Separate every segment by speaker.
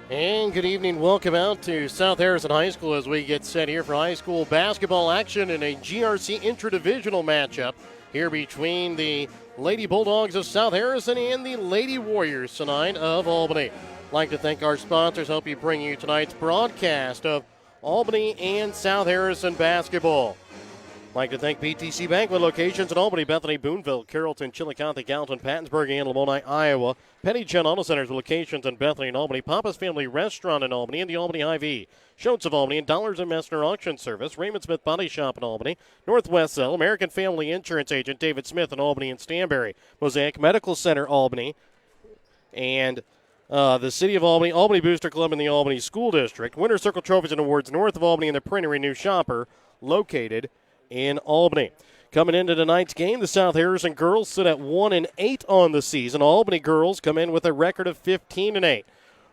Speaker 1: And good evening. Welcome out to South Harrison High School as we get set here for high school basketball action in a GRC interdivisional matchup here between the Lady Bulldogs of South Harrison and the Lady Warriors tonight of Albany. I'd like to thank our sponsors, help you bring you tonight's broadcast of Albany and South Harrison basketball. I'd like to thank BTC Bank with locations in Albany, Bethany, Boonville, Carrollton, Chillicothe, Gallatin, Pattonsburg, and Lamoni, Iowa. Penny Chen Auto Centers with locations in Bethany and Albany. Papa's Family Restaurant in Albany and the Albany Hy-Vee. Schultz of Albany and Dollars and Messner Auction Service. Raymond Smith Body Shop in Albany. Northwest Cell, American Family Insurance Agent David Smith in Albany and Stanberry. Mosaic Medical Center, Albany. And the City of Albany, Albany Booster Club in the Albany School District. Winter Circle Trophies and Awards north of Albany and the Printer New Shopper located in Albany. Coming into tonight's game, the South Harrison girls sit at 1-8 on the season. Albany girls come in with a record of 15-8.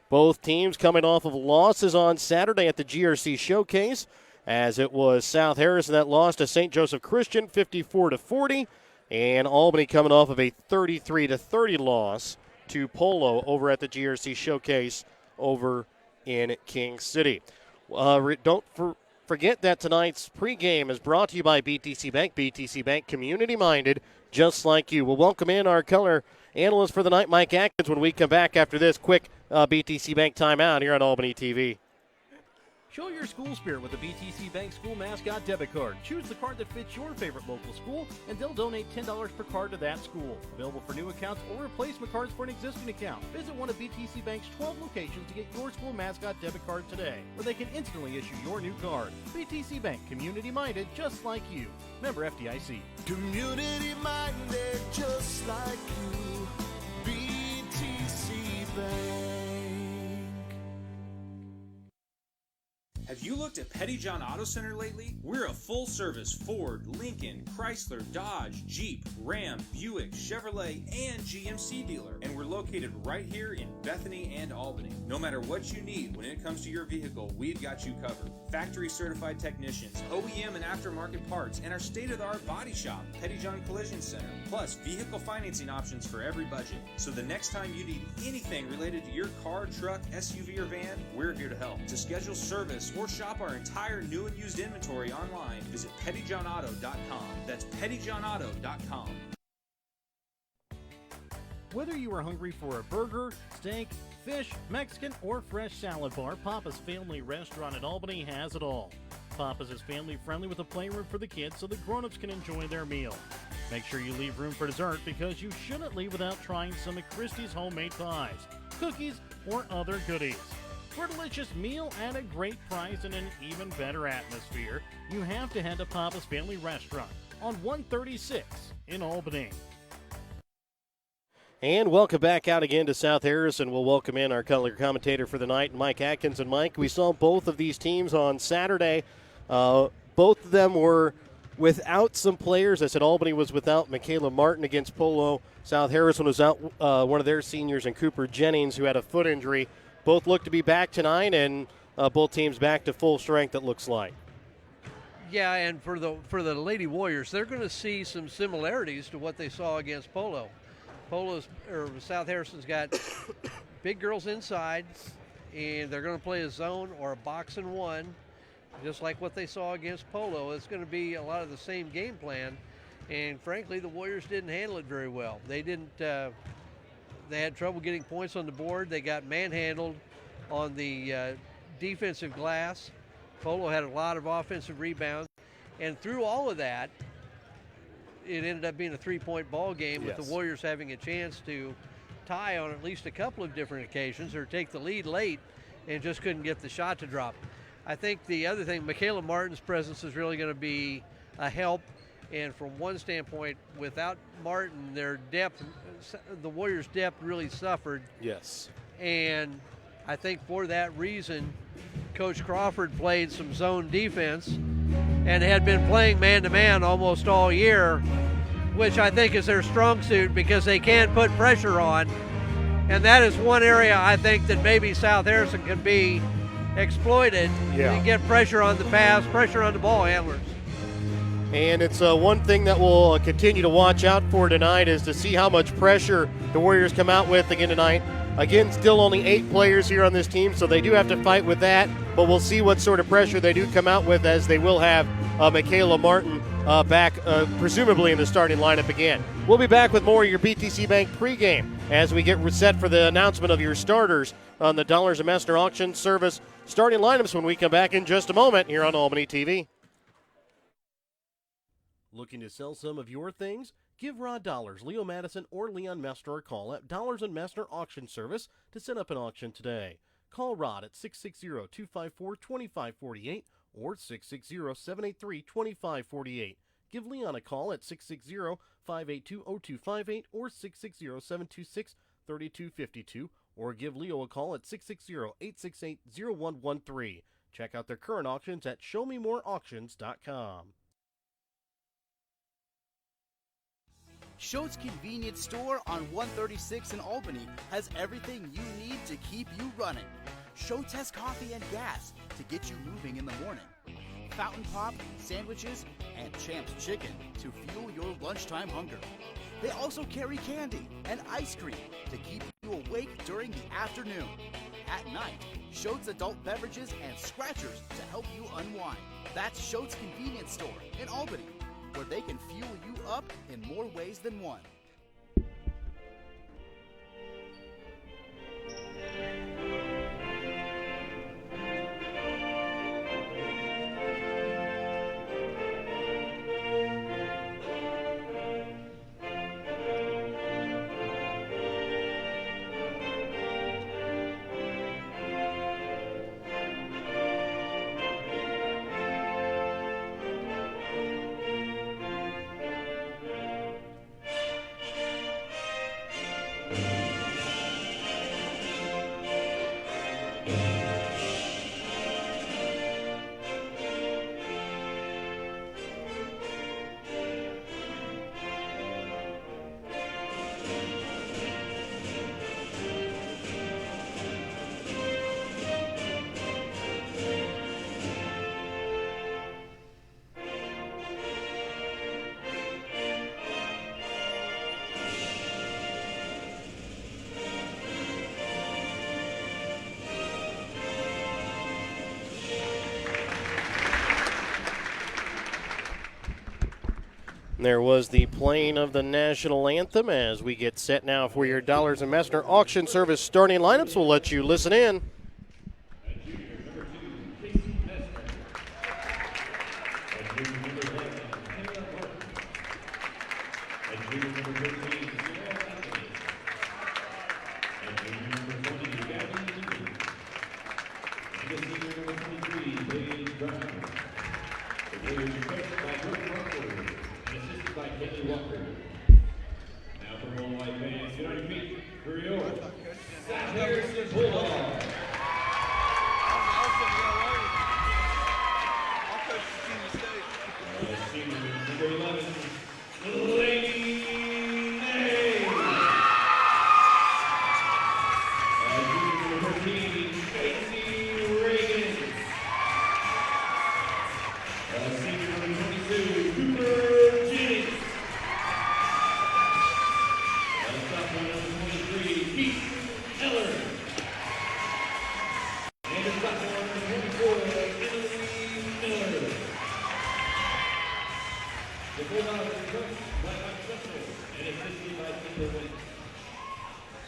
Speaker 1: Both teams coming off of losses on Saturday at the GRC Showcase, as it was South Harrison that lost to St. Joseph Christian 54-40, and Albany coming off of a 33-30 loss to Polo over at the GRC Showcase over in King City. Don't forget that tonight's pregame is brought to you by BTC Bank. BTC Bank, community-minded, just like you. We'll welcome in our color analyst for the night, Mike Atkins, when we come back after this quick BTC Bank timeout here on Albany TV.
Speaker 2: Show your school spirit with a BTC Bank School Mascot Debit Card. Choose the card that fits your favorite local school, and they'll donate $10 per card to that school. Available for new accounts or replacement cards for an existing account. Visit one of BTC Bank's 12 locations to get your school mascot debit card today, where they can instantly issue your new card. BTC Bank, community-minded, just like you. Member FDIC.
Speaker 3: Community-minded, just like you. BTC Bank.
Speaker 4: Have you looked at Petty John Auto Center lately? We're a full-service Ford, Lincoln, Chrysler, Dodge, Jeep, Ram, Buick, Chevrolet, and GMC dealer. And we're located right here in Bethany and Albany. No matter what you need when it comes to your vehicle, we've got you covered. Factory-certified technicians, OEM and aftermarket parts, and our state-of-the-art body shop, Petty John Collision Center. Plus, vehicle financing options for every budget. So the next time you need anything related to your car, truck, SUV, or van, we're here to help. To schedule service or shop our entire new and used inventory online, visit pettyjohnauto.com. That's pettyjohnauto.com.
Speaker 2: Whether you are hungry for a burger, steak, fish, Mexican, or fresh salad bar, Papa's Family Restaurant in Albany has it all. Papa's is family-friendly with a playroom for the kids so the grown-ups can enjoy their meal. Make sure you leave room for dessert because you shouldn't leave without trying some of Christie's homemade pies, cookies, or other goodies. For a delicious meal at a great price and an even better atmosphere, you have to head to Papa's Family Restaurant on 136 in Albany.
Speaker 1: And welcome back out again to South Harrison. We'll welcome in our color commentator for the night, Mike Atkins. And Mike, we saw both of these teams on Saturday. Both of them were without some players. I said Albany was without Michaela Martin against Polo. South Harrison was out one of their seniors in Cooper Jennings, who had a foot injury. Both look to be back tonight, and both teams back to full strength, it looks like.
Speaker 5: Yeah, and for the Lady Warriors, they're going to see some similarities to what they saw against Polo. South Harrison's got big girls inside, and they're going to play a zone or a box and one, just like what they saw against Polo. It's going to be a lot of the same game plan, and frankly, the Warriors didn't handle it very well. They didn't. They had trouble getting points on the board. They got manhandled on the defensive glass. Polo had a lot of offensive rebounds. And through all of that, it ended up being a three-point ball game with the Warriors having a chance to tie on at least a couple of different occasions or take the lead late and just couldn't get the shot to drop. I think the other thing, Michaela Martin's presence is really going to be a help. And from one standpoint, without Martin, their depth, the Warriors' depth really suffered.
Speaker 1: Yes.
Speaker 5: And I think for that reason, Coach Crawford played some zone defense and had been playing man-to-man almost all year, which I think is their strong suit because they can put pressure on. And that is one area I think that maybe South Harrison can be exploited and get pressure on the pass, pressure on the ball handlers.
Speaker 1: And it's one thing that we'll continue to watch out for tonight is to see how much pressure the Warriors come out with again tonight Again, still only 8 players here on this team, so they do have to fight with that, but we'll see what sort of pressure they do come out with, as they will have Michaela Martin back presumably in the starting lineup again. We'll be back with more of your BTC Bank pregame as we get set for the announcement of your starters on the Dollars a Messner Auction Service starting lineups when we come back in just a moment here on Albany TV.
Speaker 2: Looking to sell some of your things? Give Rod Dollars, Leo Madison, or Leon Messner a call at Dollars and Messner Auction Service to set up an auction today. Call Rod at 660-254-2548 or 660-783-2548. Give Leon a call at 660-582-0258 or 660-726-3252, or give Leo a call at 660-868-0113. Check out their current auctions at showmemoreauctions.com.
Speaker 6: Schultz Convenience Store on 136 in Albany has everything you need to keep you running. Schultz has coffee and gas to get you moving in the morning. Fountain Pop, sandwiches, and Champ's Chicken to fuel your lunchtime hunger. They also carry candy and ice cream to keep you awake during the afternoon. At night, Schultz adult beverages and scratchers to help you unwind. That's Schultz Convenience Store in Albany, where they can fuel you up in more ways than one.
Speaker 1: There was the playing of the national anthem as we get set now for your Dollars and Messner Auction Service starting lineups. We'll let you listen in.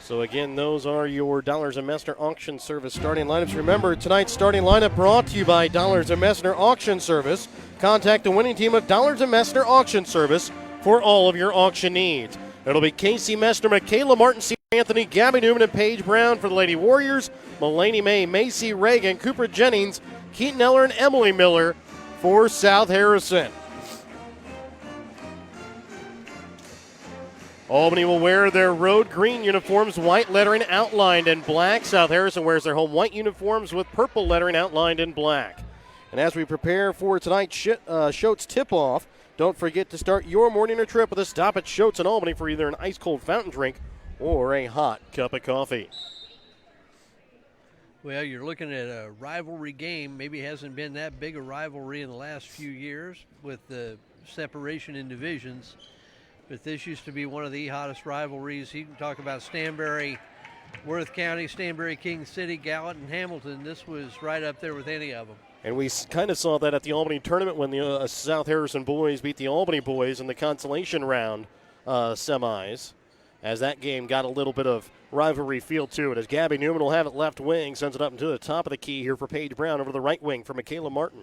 Speaker 1: So again, those are your Dollars and Messner Auction Service starting lineups. Remember, tonight's starting lineup brought to you by Dollars and Messner Auction Service. Contact the winning team of Dollars and Messner Auction Service for all of your auction needs. It'll be Casey Messner, Michaela Martin, C. Anthony, Gabby Newman, and Paige Brown for the Lady Warriors. Mulaney May, Macy Reagan, Cooper Jennings, Keaton Eller, and Emily Miller for South Harrison. Albany will wear their road green uniforms, white lettering outlined in black. South Harrison wears their home white uniforms with purple lettering outlined in black. And as we prepare for tonight's Schultz tip-off, don't forget to start your morning or trip with a stop at Schultz in Albany for either an ice-cold fountain drink or a hot cup of coffee.
Speaker 5: Well, you're looking at a rivalry game. Maybe it hasn't been that big a rivalry in the last few years with the separation in divisions. But this used to be one of the hottest rivalries. You can talk about Stanberry Worth County, Stanbury, King City, Gallatin, Hamilton. This was right up there with any of them.
Speaker 1: And we kind of saw that at the Albany tournament when the South Harrison boys beat the Albany boys in the consolation round semis, as that game got a little bit of rivalry feel to it. As Gabby Newman will have it left wing, sends it up into the top of the key here for Paige Brown over to the right wing for Michaela Martin.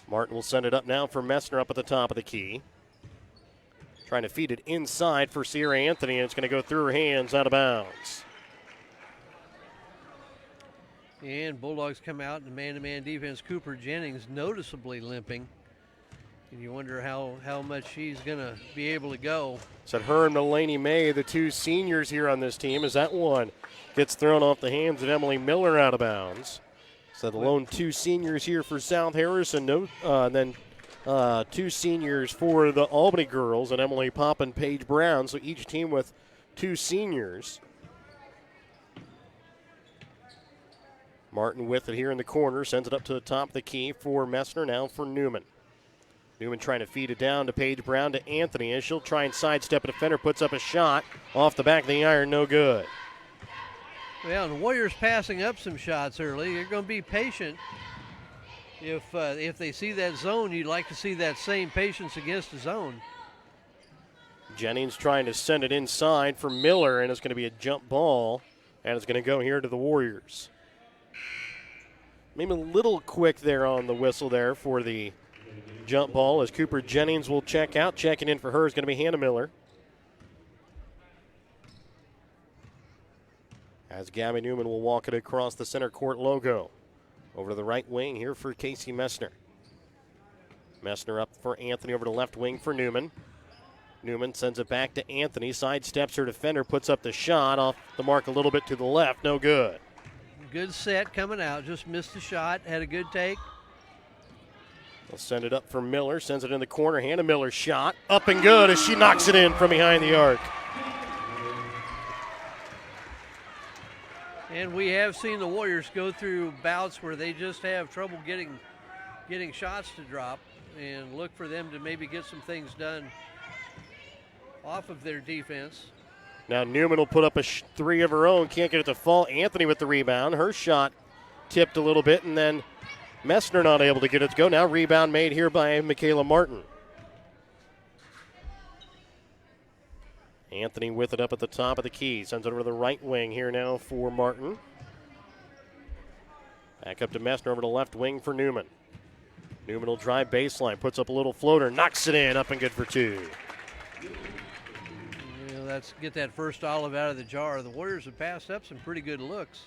Speaker 1: Martin will send it up now for Messner up at the top of the key. Trying to feed it inside for Sierra Anthony, and it's going to go through her hands out of bounds.
Speaker 5: And Bulldogs come out in man-to-man defense. Cooper Jennings noticeably limping. And you wonder how much she's going to be able to go.
Speaker 1: Said her and Mulaney May, the two seniors here on this team, as that one gets thrown off the hands of Emily Miller out of bounds. So the lone two seniors here for South Harrison, and then two seniors for the Albany girls, and Emily Pop and Paige Brown. So each team with two seniors. Martin with it here in the corner, sends it up to the top of the key for Messner, now for Newman. Newman trying to feed it down to Paige Brown to Anthony, as she'll try and sidestep a defender, puts up a shot off the back of the iron, no good.
Speaker 5: Well, the Warriors passing up some shots early. You're going to be patient. If they see that zone, you'd like to see that same patience against the zone.
Speaker 1: Jennings trying to send it inside for Miller, and it's going to be a jump ball, and it's going to go here to the Warriors. Maybe a little quick there on the whistle there for the jump ball, as Cooper Jennings will check out. Checking in for her is going to be Hannah Miller. As Gabby Newman will walk it across the center court logo. Over to the right wing here for Casey Messner. Messner up for Anthony, over to left wing for Newman. Newman sends it back to Anthony. Sidesteps her defender, puts up the shot off the mark a little bit to the left. No good.
Speaker 5: Good set coming out. Just missed the shot. Had a good take.
Speaker 1: They'll send it up for Miller. Sends it in the corner. Hannah Miller's shot. Up and good as she knocks it in from behind the arc.
Speaker 5: And we have seen the Warriors go through bouts where they just have trouble getting shots to drop, and look for them to maybe get some things done off of their defense.
Speaker 1: Now Newman will put up a three of her own. Can't get it to fall. Anthony with the rebound. Her shot tipped a little bit, and then Messner not able to get it to go. Now rebound made here by Michaela Martin. Anthony with it up at the top of the key. Sends it over to the right wing here now for Martin. Back up to Messner, over to left wing for Newman. Newman will drive baseline, puts up a little floater, knocks it in, up and good for two.
Speaker 5: Yeah, let's get that first olive out of the jar. The Warriors have passed up some pretty good looks.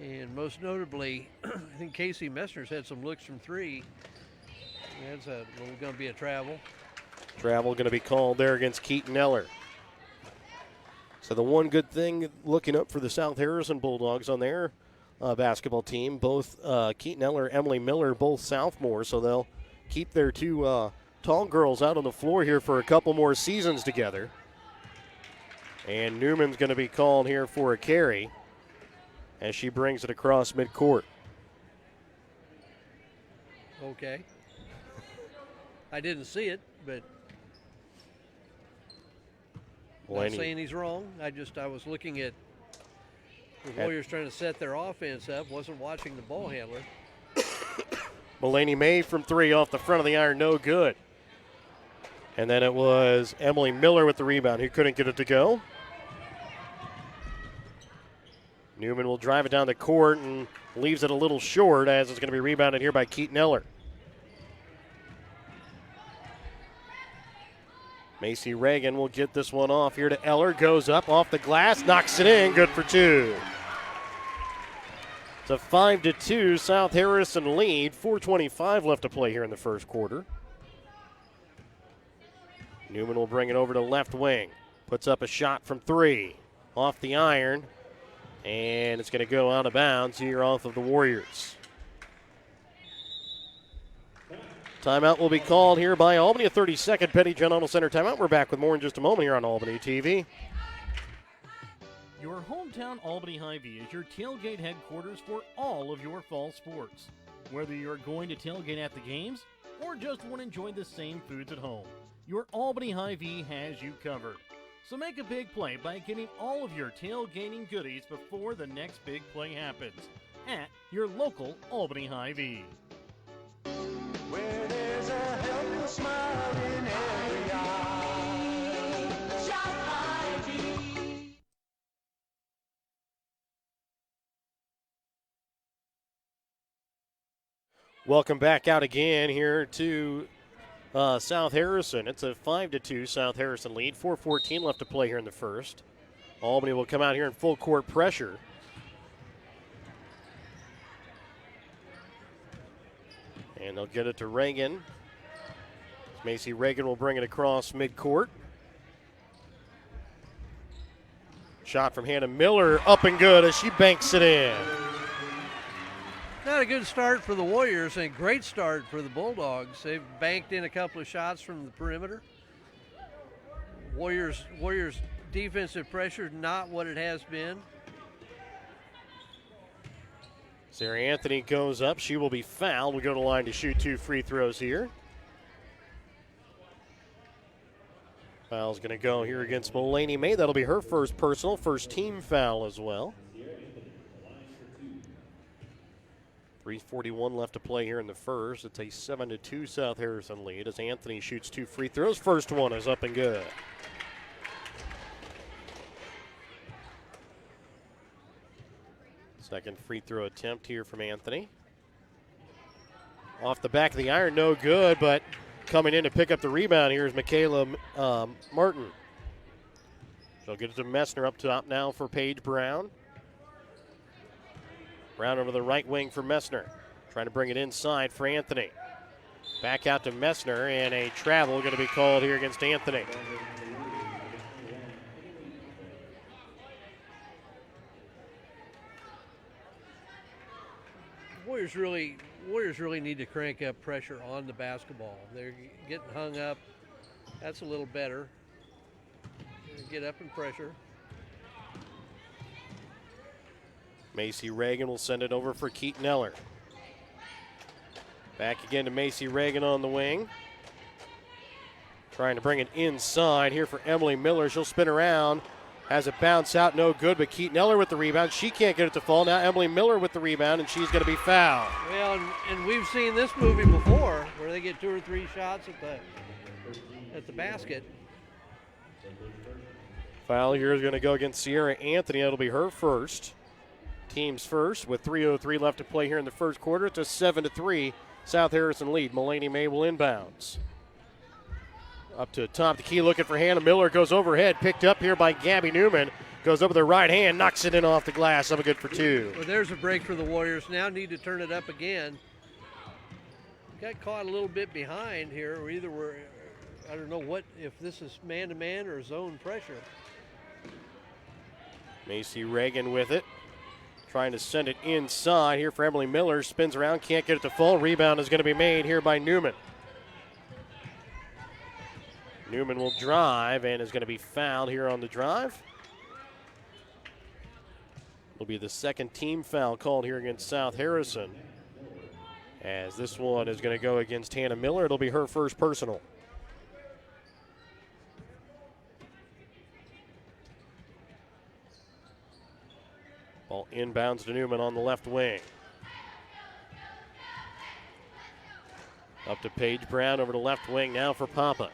Speaker 5: And most notably, I think Casey Messner's had some looks from three. That's going to be a travel.
Speaker 1: Travel going to be called there against Keaton Eller. So the one good thing looking up for the South Harrison Bulldogs on their basketball team, both Keaton Eller and Emily Miller, both sophomores, so they'll keep their two tall girls out on the floor here for a couple more seasons together. And Newman's going to be called here for a carry as she brings it across midcourt.
Speaker 5: Okay. I didn't see it, but not saying he's wrong. I was looking at the Warriors trying to set their offense up, wasn't watching the ball handler.
Speaker 1: Mulaney May from three off the front of the iron, no good. And then it was Emily Miller with the rebound who couldn't get it to go. Newman will drive it down the court and leaves it a little short, as it's going to be rebounded here by Keaton Eller. Macy Reagan will get this one off here to Eller. Goes up off the glass, knocks it in, good for two. It's a 5-2 South Harrison lead. 4:25 left to play here in the first quarter. Newman will bring it over to left wing. Puts up a shot from three. Off the iron. And it's going to go out of bounds here off of the Warriors. Timeout will be called here by Albany. A 30-second Petty John Auto Center timeout. We're back with more in just a moment here on Albany TV.
Speaker 2: Your hometown Albany Hy-Vee is your tailgate headquarters for all of your fall sports. Whether you're going to tailgate at the games or just want to enjoy the same foods at home, your Albany Hy-Vee has you covered. So make a big play by getting all of your tailgating goodies before the next big play happens at your local Albany Hy-Vee.
Speaker 3: Where there's a helpless smile in every eye. Shout Hy-Vee.
Speaker 1: Welcome back out again here to South Harrison. It's a 5-2 South Harrison lead. 4:14 left to play here in the first. Albany will come out here in full court pressure. And they'll get it to Reagan. Macy Reagan will bring it across midcourt. Shot from Hannah Miller, up and good as she banks it in.
Speaker 5: Not a good start for the Warriors and great start for the Bulldogs. They've banked in a couple of shots from the perimeter. Warriors defensive pressure not what it has been.
Speaker 1: Sarah Anthony goes up. She will be fouled. We go to the line to shoot 2 free throws here. Foul's going to go here against Mulaney May. That'll be her first personal, first team foul as well. 3:41 left to play here in the first. It's a 7-2 South Harrison lead as Anthony shoots 2 free throws. First one is up and good. Second free throw attempt here from Anthony. Off the back of the iron, no good, but coming in to pick up the rebound here is Michaela Martin. She'll get it to Messner up top now for Paige Brown. Brown over the right wing for Messner. Trying to bring it inside for Anthony. Back out to Messner, and a travel going to be called here against Anthony.
Speaker 5: Warriors really need to crank up pressure on the basketball. They're getting hung up. That's a little better. Get up and pressure.
Speaker 1: Macy Reagan will send it over for Keaton Eller. Back again to Macy Reagan on the wing. Trying to bring it inside here for Emily Miller. She'll spin around. Has it bounce out, no good, but Keaton Eller with the rebound. She can't get it to fall. Now Emily Miller with the rebound, and she's going to be fouled.
Speaker 5: Well, and we've seen this movie before where they get 2 or 3 shots at the basket.
Speaker 1: Foul here is going to go against Sierra Anthony. That'll be her first. Team's first with 3:03 left to play here in the first quarter. It's a 7-3 South Harrison lead. Mulaney May will inbounds. Up to top the key looking for Hannah Miller. Goes overhead. Picked up here by Gabby Newman. Goes over the right hand. Knocks it in off the glass. Up good for 2.
Speaker 5: Well, there's a break for the Warriors. Now need to turn it up again. Got caught a little bit behind here. Or either we're, I don't know what, if this is man-to-man or zone pressure.
Speaker 1: Macy Reagan with it. Trying to send it inside here for Emily Miller. Spins around, can't get it to fall. Rebound is going to be made here by Newman. Newman will drive and is going to be fouled here on the drive. Will be the second team foul called here against South Harrison. As this one is going to go against Hannah Miller. It'll be her first personal. Ball inbounds to Newman on the left wing. Up to Paige Brown over the left wing now for Papa.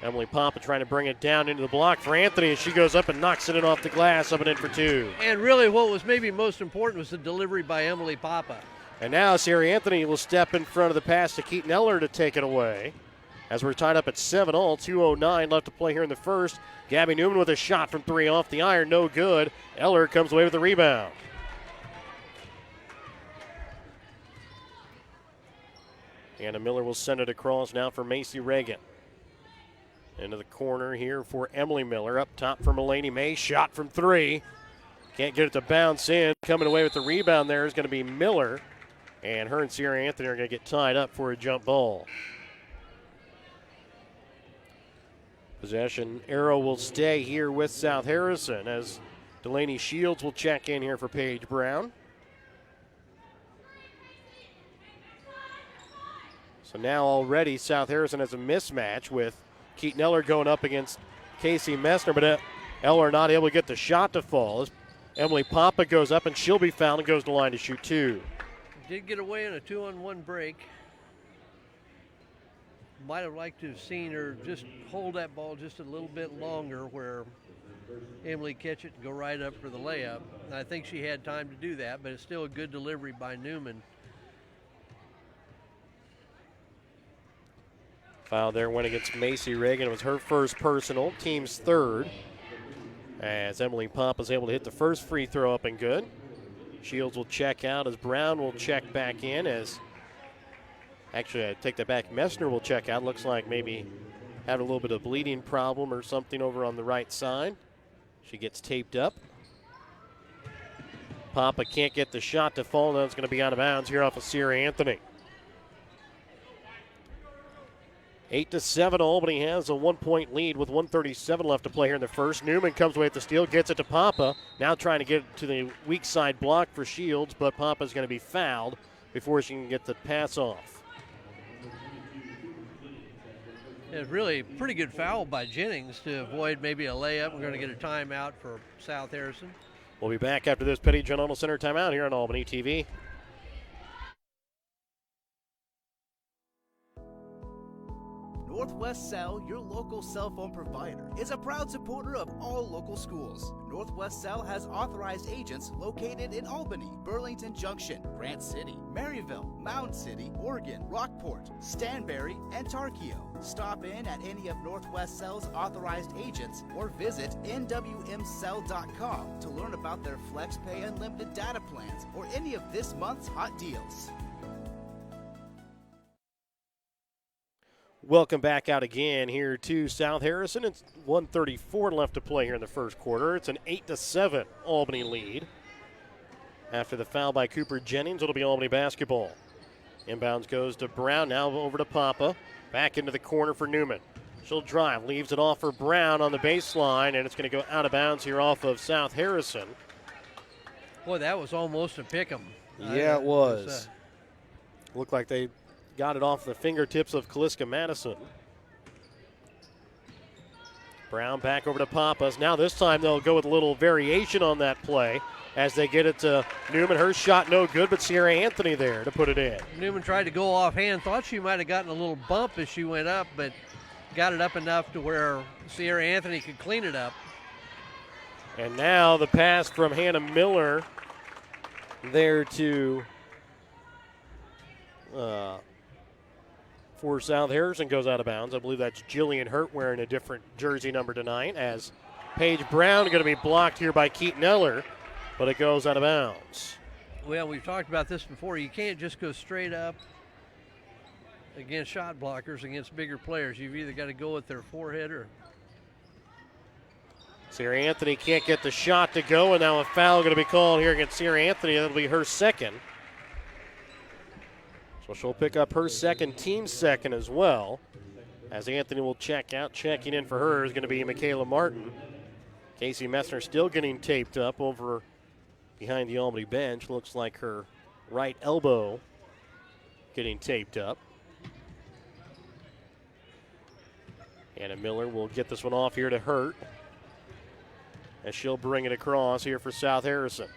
Speaker 1: Emily Papa trying to bring it down into the block for Anthony, and she goes up and knocks it in off the glass, up and in for 2.
Speaker 5: And really what was maybe most important was the delivery by Emily Papa.
Speaker 1: And now Sarah Anthony will step in front of the pass to Keaton Eller to take it away. As we're tied up at 7-all, 2:09 left to play here in the first. Gabby Newman with a shot from 3 off the iron, no good. Eller comes away with the rebound. Hannah Miller will send it across now for Macy Reagan. Into the corner here for Emily Miller. Up top for Mulaney May. Shot from 3. Can't get it to bounce in. Coming away with the rebound there is going to be Miller. And her and Sierra Anthony are going to get tied up for a jump ball. Possession arrow will stay here with South Harrison as Delaney Shields will check in here for Paige Brown. So now already South Harrison has a mismatch with Keaton Eller going up against Casey Messner, but Eller not able to get the shot to fall. As Emily Papa goes up, and she'll be fouled and goes to the line to shoot 2.
Speaker 5: Did get away in a 2-on-1 break. Might have liked to have seen her just hold that ball just a little bit longer where Emily catch it and go right up for the layup. And I think she had time to do that, but it's still a good delivery by Newman.
Speaker 1: Foul there went against Macy Reagan. It was her first personal, team's third. As Emily Pop is able to hit the first free throw up and good. Shields will check out as Brown will check back in actually, I take that back. Messner will check out. Looks like maybe had a little bit of bleeding problem or something over on the right side. She gets taped up. Papa can't get the shot to fall. Now it's going to be out of bounds here off of Sierra Anthony. 8-7, Albany has a 1-point lead with 1:37 left to play here in the first. Newman comes away with the steal, gets it to Papa. Now trying to get it to the weak side block for Shields, but Papa's going to be fouled before she can get the pass off.
Speaker 5: It's really a pretty good foul by Jennings to avoid maybe a layup. We're going to get a timeout for South Harrison.
Speaker 1: We'll be back after this Petty John Auto Center timeout here on Albany TV.
Speaker 6: Northwest Cell, your local cell phone provider, is a proud supporter of all local schools. Northwest Cell has authorized agents located in Albany, Burlington Junction, Grant City, Maryville, Mound City, Oregon, Rockport, Stanberry, and Tarkio. Stop in at any of Northwest Cell's authorized agents or visit nwmcell.com to learn about their FlexPay unlimited data plans or any of this month's hot deals.
Speaker 1: Welcome back out again here to South Harrison. It's 1:34 left to play here in the first quarter. It's an 8-7 Albany lead. After the foul by Cooper Jennings, it'll be Albany basketball. Inbounds goes to Brown, now over to Papa. Back into the corner for Newman. She'll drive, leaves it off for Brown on the baseline, and it's going to go out of bounds here off of South Harrison.
Speaker 5: Boy, that was almost a pick 'em.
Speaker 1: Yeah, it was. Looked like they got it off the fingertips of Kaliska Madison. Brown back over to Papas. Now this time they'll go with a little variation on that play as they get it to Newman. Her shot no good, but Sierra Anthony there to put it in.
Speaker 5: Newman tried to go offhand. Thought she might have gotten a little bump as she went up, but got it up enough to where Sierra Anthony could clean it up.
Speaker 1: And now the pass from Hannah Miller there to for South Harrison goes out of bounds. I believe that's Jillian Hurt wearing a different jersey number tonight, as Paige Brown going to be blocked here by Keaton Eller, but it goes out of bounds.
Speaker 5: Well, we've talked about this before. You can't just go straight up against shot blockers, against bigger players. You've either got to go with their forehead or...
Speaker 1: Sierra Anthony can't get the shot to go, and now a foul going to be called here against Sierra Anthony. That'll be her second. So she'll pick up her second, team second as well, as Anthony will check out. Checking in for her is going to be Michaela Martin. Casey Messner still getting taped up over behind the Albany bench. Looks like her right elbow getting taped up. Anna Miller will get this one off here to Hurt, as she'll bring it across here for South Harrison.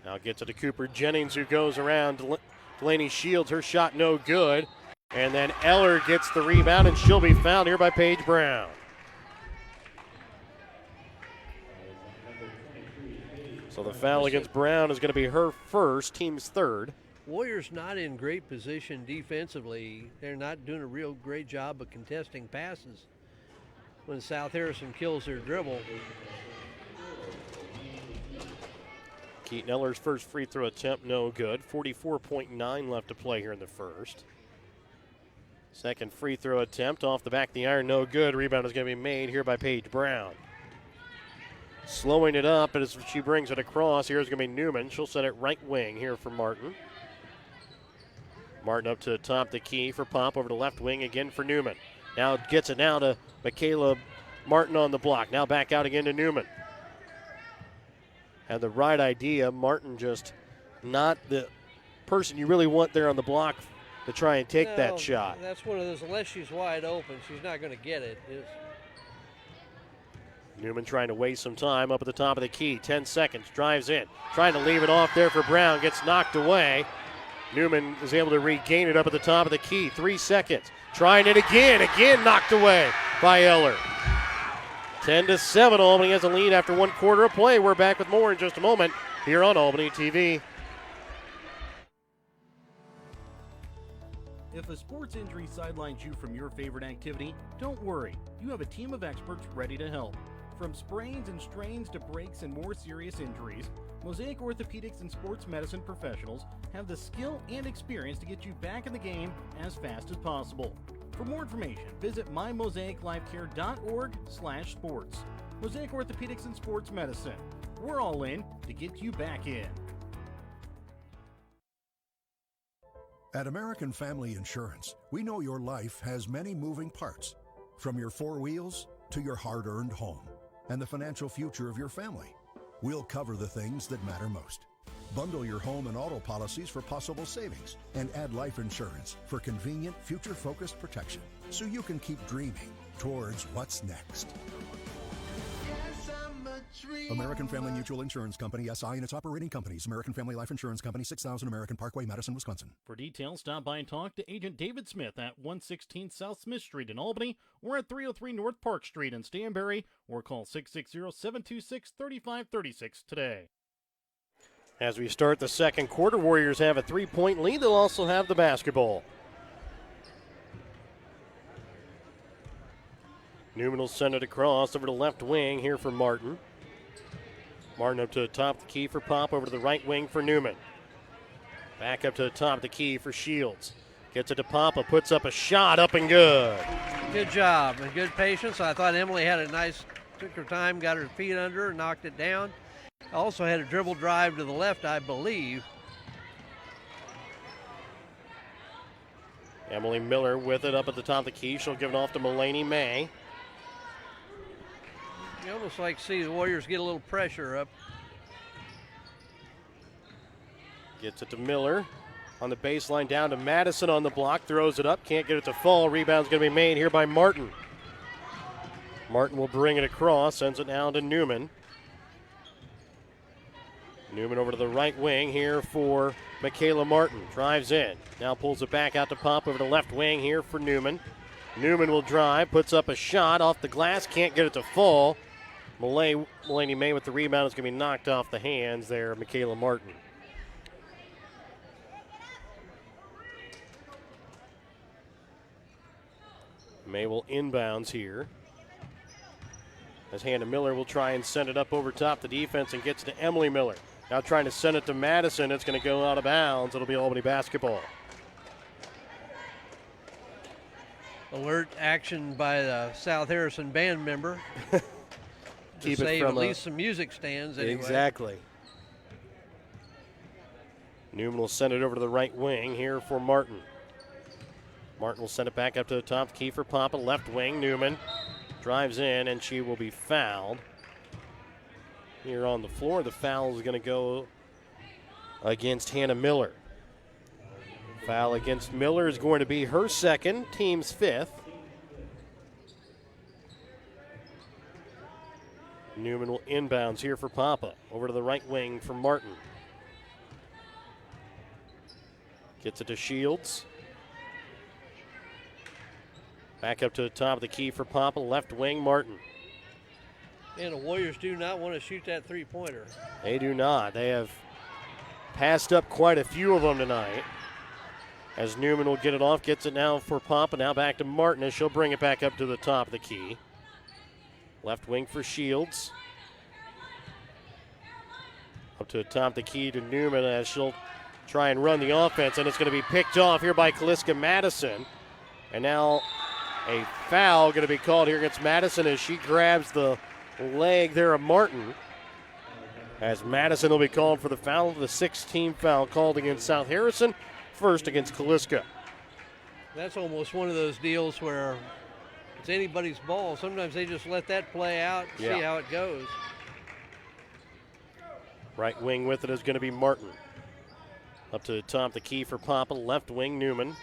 Speaker 1: Now gets it to Cooper Jennings, who goes around Delaney Shields. Her shot no good. And then Eller gets the rebound, and she'll be fouled here by Paige Brown. So the foul against Brown is going to be her first, team's third.
Speaker 5: Warriors not in great position defensively. They're not doing a real great job of contesting passes when South Harrison kills their dribble.
Speaker 1: Keaton Eller's first free throw attempt, no good. 44.9 left to play here in the first. Second free throw attempt off the back of the iron, no good. Rebound is going to be made here by Paige Brown. Slowing it up as she brings it across. Here's going to be Newman. She'll set it right wing here for Martin. Martin up to the top of the key for Pop, over to left wing again for Newman. Now gets it now to Michaela Martin on the block. Now back out again to Newman. Had the right idea. Martin just not the person you really want there on the block to try and take
Speaker 5: No,
Speaker 1: that shot.
Speaker 5: That's one of those, unless she's wide open, she's not going to get it.
Speaker 1: Newman trying to waste some time up at the top of the key. 10 seconds, drives in. Trying to leave it off there for Brown, gets knocked away. Newman is able to regain it up at the top of the key. 3 seconds, trying it again knocked away by Eller. 10-7, Albany has a lead after 1 quarter of play. We're back with more in just a moment here on Albany TV.
Speaker 2: If a sports injury sidelines you from your favorite activity, don't worry. You have a team of experts ready to help. From sprains and strains to breaks and more serious injuries, Mosaic Orthopedics and Sports Medicine professionals have the skill and experience to get you back in the game as fast as possible. For more information, visit mymosaiclifecare.org/sports. Mosaic Orthopedics and Sports Medicine. We're all in to get you back in.
Speaker 7: At American Family Insurance, we know your life has many moving parts, from your 4 wheels to your hard-earned home and the financial future of your family. We'll cover the things that matter most. Bundle your home and auto policies for possible savings and add life insurance for convenient, future-focused protection so you can keep dreaming towards what's next. American Family Mutual Insurance Company, SI, and its operating companies. American Family Life Insurance Company, 6000 American Parkway, Madison, Wisconsin.
Speaker 2: For details, stop by and talk to Agent David Smith at 116 South Smith Street in Albany or at 303 North Park Street in Stanberry, or call 660-726-3536 today.
Speaker 1: As we start the second quarter, Warriors have a 3-point lead. They'll also have the basketball. Newman will send it across over to left wing here for Martin. Martin up to the top of the key for Pop, over to the right wing for Newman. Back up to the top of the key for Shields. Gets it to Papa, puts up a shot, up and good.
Speaker 5: Good job and good patience. I thought Emily had a nice, took her time, got her feet under her, knocked it down. Also had a dribble drive to the left, I believe.
Speaker 1: Emily Miller with it up at the top of the key. She'll give it off to Mulaney May.
Speaker 5: You almost like to see the Warriors get a little pressure up.
Speaker 1: Gets it to Miller. On the baseline, down to Madison on the block. Throws it up, can't get it to fall. Rebound's going to be made here by Martin. Martin will bring it across, sends it down to Newman. Newman over to the right wing here for Michaela Martin. Drives in. Now pulls it back out to Pop over to left wing here for Newman. Newman will drive, puts up a shot off the glass, can't get it to fall. Mulaney May with the rebound is going to be knocked off the hands there, Michaela Martin. May will inbounds here. As Hannah Miller will try and send it up over top the defense and gets to Emily Miller. Now trying to send it to Madison. It's going to go out of bounds. It'll be Albany basketball.
Speaker 5: Alert action by the South Harrison band member.
Speaker 1: Keep
Speaker 5: to
Speaker 1: it
Speaker 5: save
Speaker 1: from
Speaker 5: at least some music stands anyway.
Speaker 1: Exactly. Newman will send it over to the right wing here for Martin. Martin will send it back up to the top. Key for Papa, left wing. Newman drives in, and she will be fouled. Here on the floor, the foul is going to go against Hannah Miller. Foul against Miller is going to be her second, team's fifth. Newman will inbounds here for Papa. Over to the right wing for Martin. Gets it to Shields. Back up to the top of the key for Papa, left wing Martin.
Speaker 5: And the Warriors do not want to shoot that three-pointer.
Speaker 1: They do not. They have passed up quite a few of them tonight. As Newman will get it off, gets it now for Papa, now back to Martin as she'll bring it back up to the top of the key. Left wing for Shields. Up to the top of the key to Newman as she'll try and run the offense, and it's going to be picked off here by Kaliska Madison. And now a foul going to be called here against Madison as she grabs the leg there of Martin. As Madison will be called for the foul, the 16th foul called against South Harrison, first against Kaliska.
Speaker 5: That's almost one of those deals where it's anybody's ball. Sometimes they just let that play out and see how it goes.
Speaker 1: Right wing with it is going to be Martin. Up to the top, the key for Papa, left wing Newman.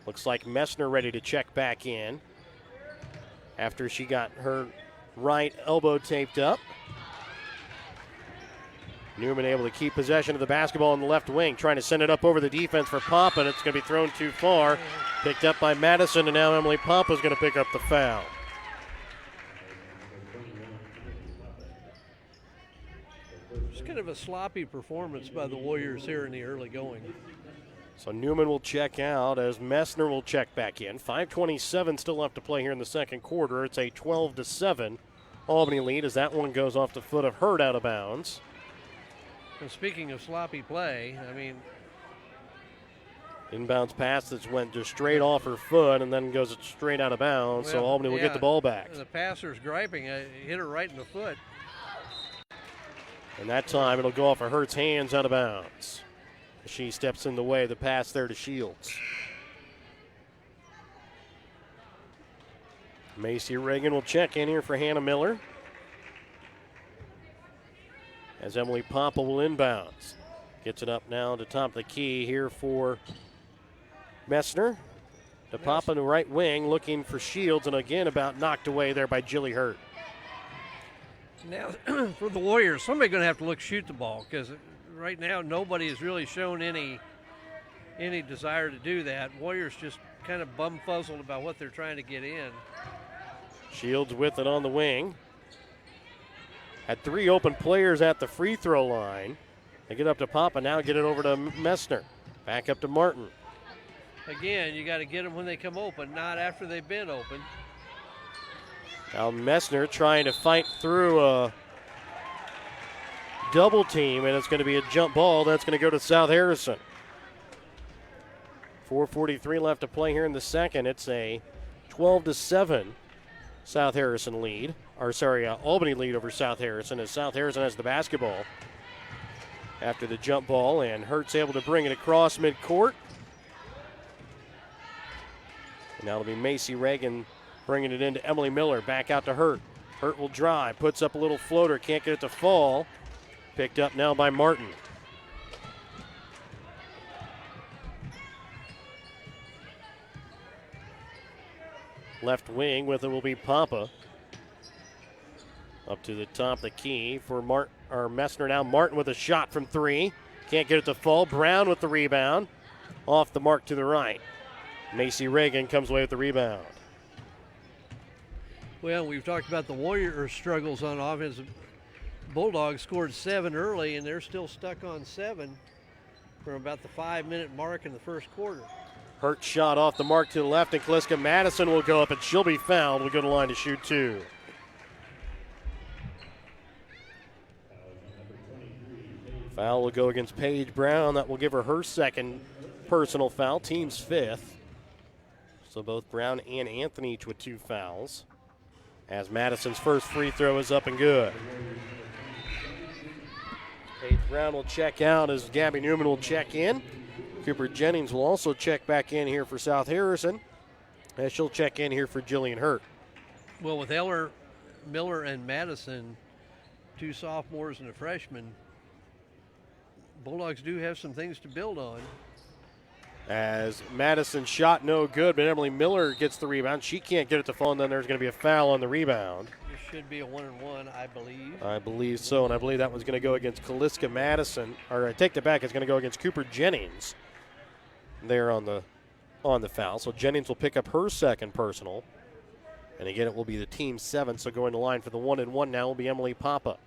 Speaker 1: Looks like Messner ready to check back in after she got her right elbow taped up. Newman able to keep possession of the basketball in the left wing, trying to send it up over the defense for Papa, and it's going to be thrown too far. Picked up by Madison, and now Emily Papa's going to pick up the foul.
Speaker 5: It's kind of a sloppy performance by the Warriors here in the early going.
Speaker 1: So Newman will check out as Messner will check back in. 5:27 still left to play here in the second quarter. It's a 12-7 Albany lead as that one goes off the foot of Hurt out of bounds.
Speaker 5: And speaking of sloppy play, I mean,
Speaker 1: inbounds pass that went just straight off her foot and then goes straight out of bounds, so Albany will get the ball back.
Speaker 5: The passer's griping. Hit her right in the foot.
Speaker 1: And that time it'll go off of Hurt's hands out of bounds. She steps in the way, the pass there to Shields. Macy Reagan will check in here for Hannah Miller. As Emily Papa will inbounds. Gets it up now to top of the key here for Messner. To Papa in the right wing, looking for Shields, and again about knocked away there by Jilly Hurt.
Speaker 5: Now, for the Warriors, somebody's going to have to shoot the ball, because right now nobody has really shown any desire to do that. Warriors just kind of bum-fuzzled about what they're trying to get in.
Speaker 1: Shields with it on the wing. Had three open players at the free throw line. They get up to Papa, now get it over to Messner. Back up to Martin.
Speaker 5: Again, you got to get them when they come open, not after they've been open.
Speaker 1: Now Messner trying to fight through a double team, and it's going to be a jump ball. That's going to go to South Harrison. 4:43 left to play here in the second. It's a 12-7 South Harrison lead. Albany lead over South Harrison as South Harrison has the basketball after the jump ball, and Hurt's able to bring it across midcourt. And now it'll be Macy Reagan bringing it into Emily Miller. Back out to Hurt. Hurt will drive, puts up a little floater, can't get it to fall. Picked up now by Martin. Left wing with it will be Papa. Up to the top of the key for Messner now. Martin with a shot from three. Can't get it to fall. Brown with the rebound. Off the mark to the right. Macy Reagan comes away with the rebound.
Speaker 5: Well, we've talked about the Warriors' struggles on offense. Bulldogs scored 7 early, and they're still stuck on 7 from about the 5-minute mark in the first quarter.
Speaker 1: Hurt shot off the mark to the left, and Kaliska Madison will go up, and she'll be fouled. We'll go to the line to shoot two. Foul will go against Paige Brown. That will give her second personal foul, team's fifth. So both Brown and Anthony each with 2 fouls. As Madison's first free throw is up and good. Paige Brown will check out as Gabby Newman will check in. Cooper Jennings will also check back in here for South Harrison, as she'll check in here for Jillian Hurt.
Speaker 5: Well, with Miller and Madison, 2 sophomores and a freshman, Bulldogs do have some things to build on.
Speaker 1: As Madison shot no good, but Emily Miller gets the rebound. She can't get it to fall, and then there's going to be a foul on the rebound.
Speaker 5: This should be a 1-and-1, I believe.
Speaker 1: I believe so, and I believe that one's going to go against Kaliska Madison. Or I take that back, it's going to go against Cooper Jennings there on the foul. So Jennings will pick up her second personal. And again, it will be the team 7, so going to line for the 1-and-1 now will be Emily Papa.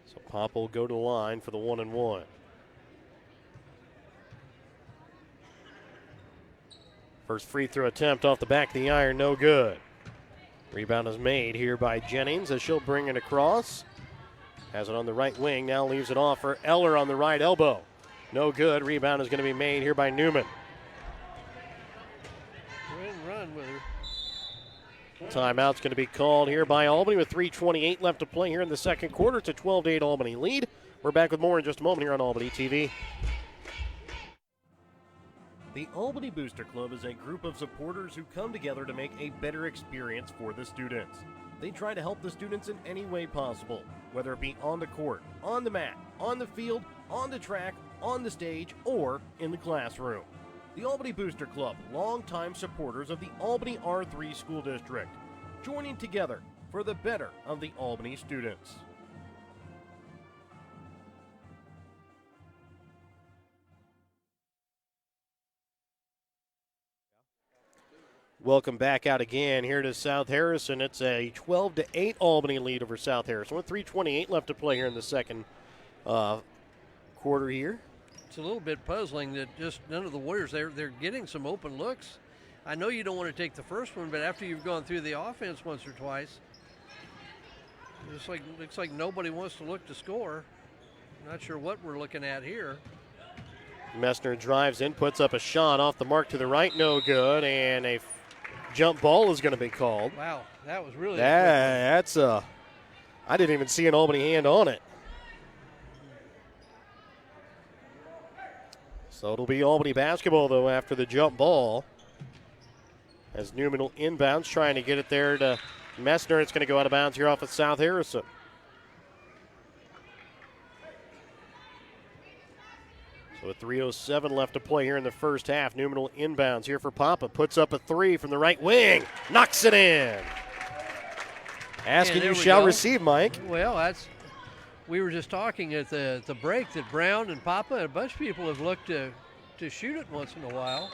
Speaker 1: So Papa will go to the line for the 1-and-1. First free throw attempt off the back of the iron, no good. Rebound is made here by Jennings as she'll bring it across. Has it on the right wing, now leaves it off for Eller on the right elbow. No good, rebound is going to be made here by Newman.
Speaker 5: Run with her.
Speaker 1: Timeout's going to be called here by Albany with 3:28 left to play here in the second quarter. It's a 12-8 Albany lead. We're back with more in just a moment here on Albany TV.
Speaker 2: The Albany Booster Club is a group of supporters who come together to make a better experience for the students. They try to help the students in any way possible, whether it be on the court, on the mat, on the field, on the track, on the stage, or in the classroom. The Albany Booster Club, longtime supporters of the Albany R3 School District, joining together for the better of the Albany students.
Speaker 1: Welcome back out again here to South Harrison. It's a 12-8 Albany lead over South Harrison with 3:28 left to play here in the second quarter here.
Speaker 5: It's a little bit puzzling that just none of the Warriors, they're getting some open looks. I know you don't want to take the first one, but after you've gone through the offense once or twice, it's looks like nobody wants to look to score. Not sure what we're looking at here.
Speaker 1: Messner drives in, puts up a shot off the mark to the right, no good, and a jump ball is going to be called.
Speaker 5: Wow, that was really
Speaker 1: that's I didn't even see an Albany hand on it. So it'll be Albany basketball, though, after the jump ball. As Newman will inbounds, trying to get it there to Messner. It's going to go out of bounds here off of South Harrison. So with 3:07 left to play here in the first half, Newman will inbounds here for Papa. Puts up a three from the right wing. Knocks it in. Asking you shall receive, Mike.
Speaker 5: Well, we were just talking at the break that Brown and Papa and a bunch of people have looked to shoot it once in a while.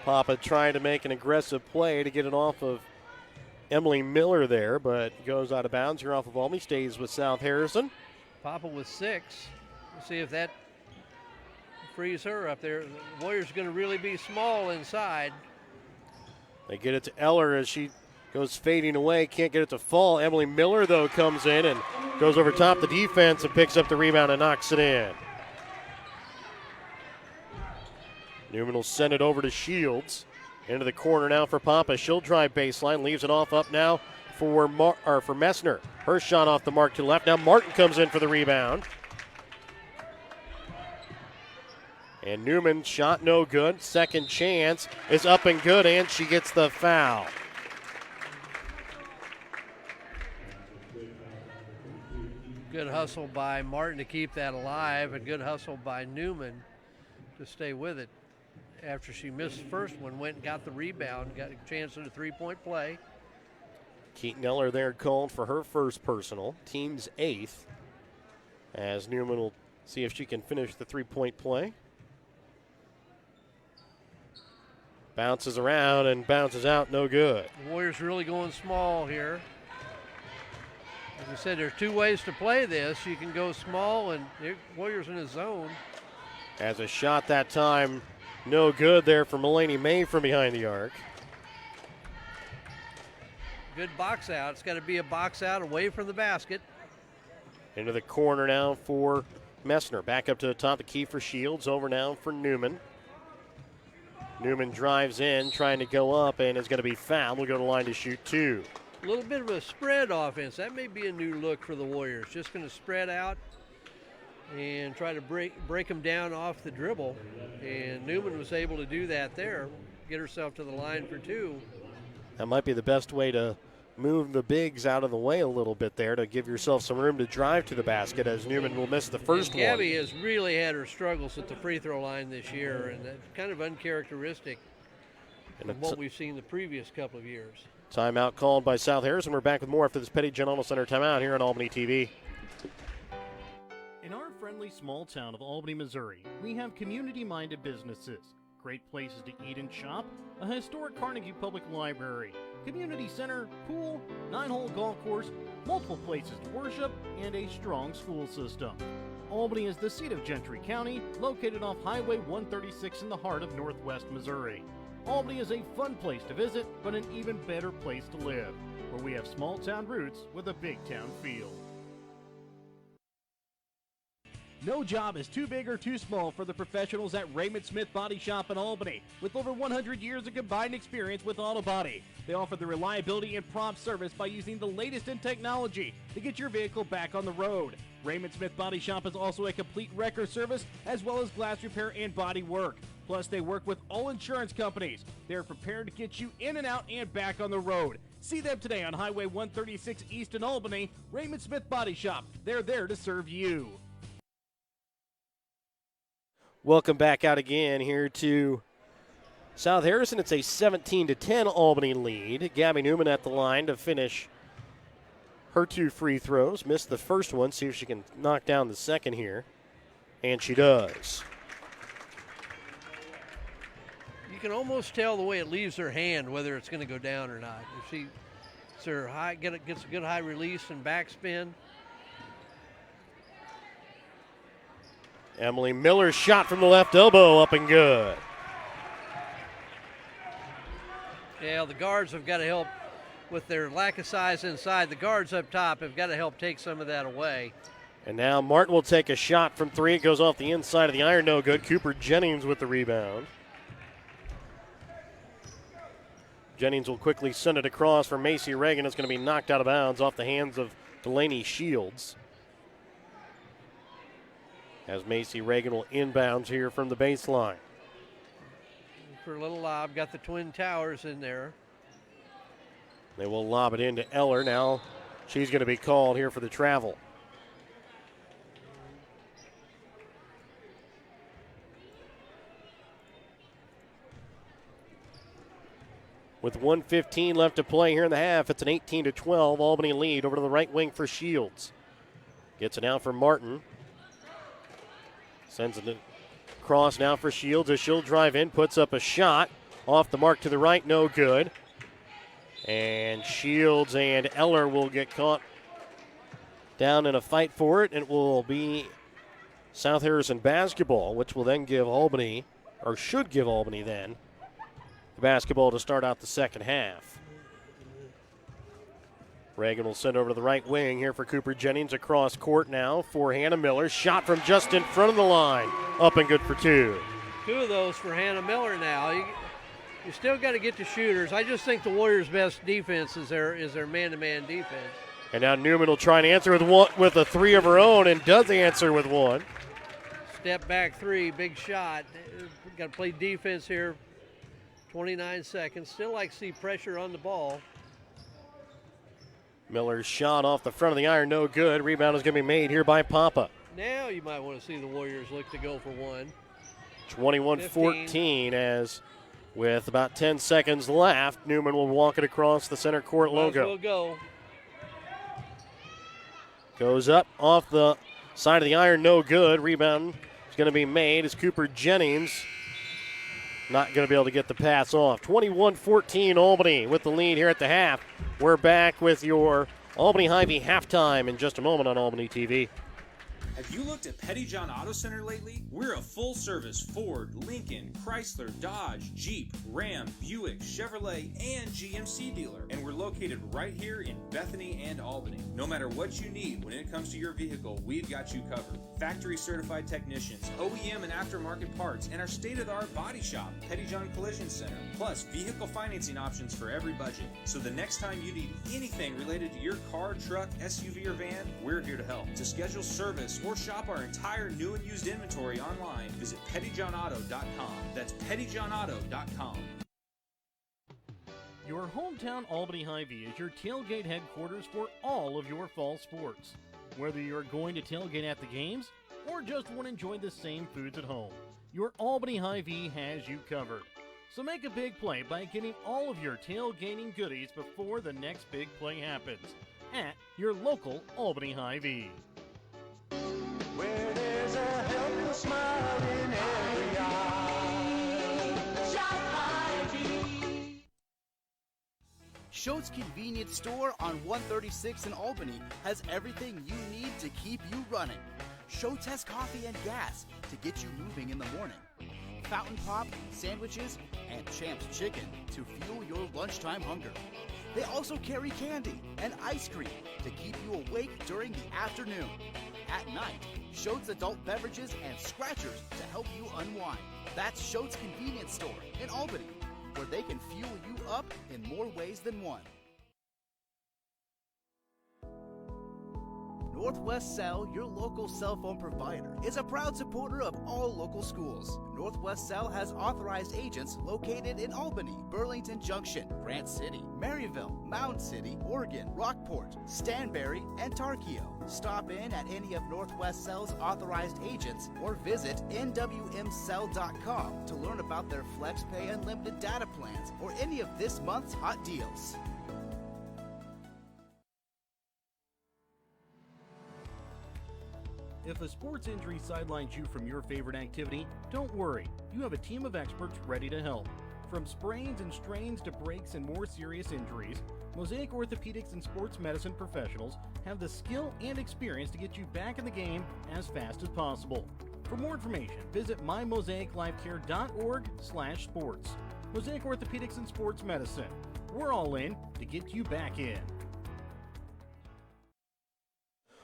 Speaker 1: Papa trying to make an aggressive play to get it off of Emily Miller there, but goes out of bounds here off of Albany. Stays with South Harrison.
Speaker 5: Papa with 6. We'll see if that frees her up there. The Warriors are going to really be small inside.
Speaker 1: They get it to Eller as she goes fading away. Can't get it to fall. Emily Miller, though, comes in and goes over top the defense and picks up the rebound and knocks it in. Newman will send it over to Shields. Into the corner now for Papa. She'll drive baseline. Leaves it off up now for Messner. Her shot off the mark to the left. Now Martin comes in for the rebound. And Newman shot no good. Second chance is up and good, and she gets the foul.
Speaker 5: Good hustle by Martin to keep that alive, and good hustle by Newman to stay with it. After she missed the first one, went and got the rebound, got a chance at a three-point play.
Speaker 1: Keaton Eller there called for her first personal, team's 8th, as Newman will see if she can finish the three-point play. Bounces around and bounces out, no good.
Speaker 5: The Warriors really going small here. As I said, there's 2 ways to play this. You can go small, and the Warriors in a zone.
Speaker 1: As a shot that time, no good there for Mulaney May from behind the arc.
Speaker 5: Good box out. It's got to be a box out away from the basket.
Speaker 1: Into the corner now for Messner. Back up to the top, the key for Shields. Over now for Newman. Newman drives in, trying to go up, and is going to be fouled. We'll go to the line to shoot 2.
Speaker 5: A little bit of a spread offense. That may be a new look for the Warriors. Just going to spread out and try to break them down off the dribble. And Newman was able to do that there, get herself to the line for 2.
Speaker 1: That might be the best way to move the bigs out of the way a little bit there to give yourself some room to drive to the basket, as Newman will miss the first one.
Speaker 5: Gabby has really had her struggles at the free throw line this year, and that's kind of uncharacteristic of what we've seen the previous couple of years.
Speaker 1: Timeout called by South Harrison. We're back with more after this Petty General Center timeout here on Albany TV.
Speaker 2: In our friendly small town of Albany, Missouri, we have community-minded businesses, great places to eat and shop, a historic Carnegie Public Library, community center, pool, 9-hole golf course, multiple places to worship, and a strong school system. Albany is the seat of Gentry County, located off Highway 136 in the heart of northwest Missouri. Albany is a fun place to visit, but an even better place to live, where we have small town roots with a big town feel. No job is too big or too small for the professionals at Raymond Smith Body Shop in Albany. With over 100 years of combined experience with auto body, they offer the reliability and prompt service by using the latest in technology to get your vehicle back on the road. Raymond Smith Body Shop is also a complete wrecker service as well as glass repair and body work.
Speaker 8: Plus, they work with all insurance companies. They're prepared to get you in and out and back on the road. See them today on Highway 136 East in Albany. Raymond Smith Body Shop. They're there to serve you.
Speaker 1: Welcome back out again here to South Harrison. It's a 17-10 Albany lead. Gabby Newman at the line to finish her 2 free throws. Missed the first one. See if she can knock down the second here. And she does.
Speaker 5: You can almost tell the way it leaves her hand whether it's going to go down or not. If she gets a good high release and backspin.
Speaker 1: Emily Miller's shot from the left elbow up and good.
Speaker 5: Yeah, the guards have got to help with their lack of size inside. The guards up top have got to help take some of that away.
Speaker 1: And now Martin will take a shot from 3. It goes off the inside of the iron, no good. Cooper Jennings with the rebound. Jennings will quickly send it across for Macy Reagan. It's going to be knocked out of bounds off the hands of Delaney Shields. As Macy Reagan will inbounds here from the baseline.
Speaker 5: For a little lob, got the Twin Towers in there.
Speaker 1: They will lob it into Eller. Now she's going to be called here for the travel. With 1:15 left to play here in the half, it's an 18-12 Albany lead. Over to the right wing for Shields. Gets it out for Martin. Sends it across now for Shields as she'll drive in, puts up a shot. Off the mark to the right, no good. And Shields and Eller will get caught down in a fight for it. It will be South Harrison basketball, which will then give Albany, or should give Albany then, the basketball to start out the second half. Reagan will send over to the right wing here for Cooper Jennings across court now for Hannah Miller. Shot from just in front of the line. Up and good for 2.
Speaker 5: 2 of those for Hannah Miller now. You still got to get to shooters. I just think the Warriors' best defense is their man-to-man defense.
Speaker 1: And now Newman will try and answer with a 3 of her own and does answer with 1.
Speaker 5: Step back 3, big shot. Got to play defense here. 29 seconds. Still like to see pressure on the ball.
Speaker 1: Miller's shot off the front of the iron, no good. Rebound is going to be made here by Papa.
Speaker 5: Now you might want to see the Warriors look to go for 1.
Speaker 1: 21-14 as with about 10 seconds left, Newman will walk it across the center court logo.
Speaker 5: Will go.
Speaker 1: Goes up off the side of the iron, no good. Rebound is going to be made as Cooper Jennings not going to be able to get the pass off. 21-14 Albany with the lead here at the half. We're back with your Albany Hy-Vee halftime in just a moment on Albany TV.
Speaker 4: Have you looked at Pettyjohn Auto Center lately? We're a full-service Ford, Lincoln, Chrysler, Dodge, Jeep, Ram, Buick, Chevrolet, and GMC dealer. And we're located right here in Bethany and Albany. No matter what you need when it comes to your vehicle, we've got you covered. Factory-certified technicians, OEM and aftermarket parts, and our state-of-the-art body shop, Pettyjohn Collision Center. Plus, vehicle financing options for every budget. So the next time you need anything related to your car, truck, SUV, or van, we're here to help. To schedule service or shop our entire new and used inventory online, visit pettyjohnauto.com. That's pettyjohnauto.com.
Speaker 2: Your hometown Albany Hy-Vee is your tailgate headquarters for all of your fall sports. Whether you're going to tailgate at the games or just want to enjoy the same foods at home, your Albany Hy-Vee has you covered. So make a big play by getting all of your tailgating goodies before the next big play happens at your local Albany Hy-Vee.
Speaker 3: Where there's a helpful smile in every eye. Shop Hy-Vee.
Speaker 6: Schultz Convenience Store on 136 in Albany has everything you need to keep you running. Schultz has coffee and gas to get you moving in the morning. Fountain Pop, sandwiches, and Champ's Chicken to fuel your lunchtime hunger. They also carry candy and ice cream to keep you awake during the afternoon. At night, Schultz adult beverages and scratchers to help you unwind. That's Schultz Convenience Store in Albany, where they can fuel you up in more ways than one. Northwest Cell, your local cell phone provider, is a proud supporter of all local schools. Northwest Cell has authorized agents located in Albany, Burlington Junction, Grant City, Maryville, Mound City, Oregon, Rockport, Stanberry, and Tarkio. Stop in at any of Northwest Cell's authorized agents or visit nwmcell.com to learn about their FlexPay unlimited data plans or any of this month's hot deals.
Speaker 2: If a sports injury sidelines you from your favorite activity, don't worry. You have a team of experts ready to help. From sprains and strains to breaks and more serious injuries, Mosaic Orthopedics and Sports Medicine professionals have the skill and experience to get you back in the game as fast as possible. For more information, visit mymosaiclifecare.org/sports. Mosaic Orthopedics and Sports Medicine. We're all in to get you back in.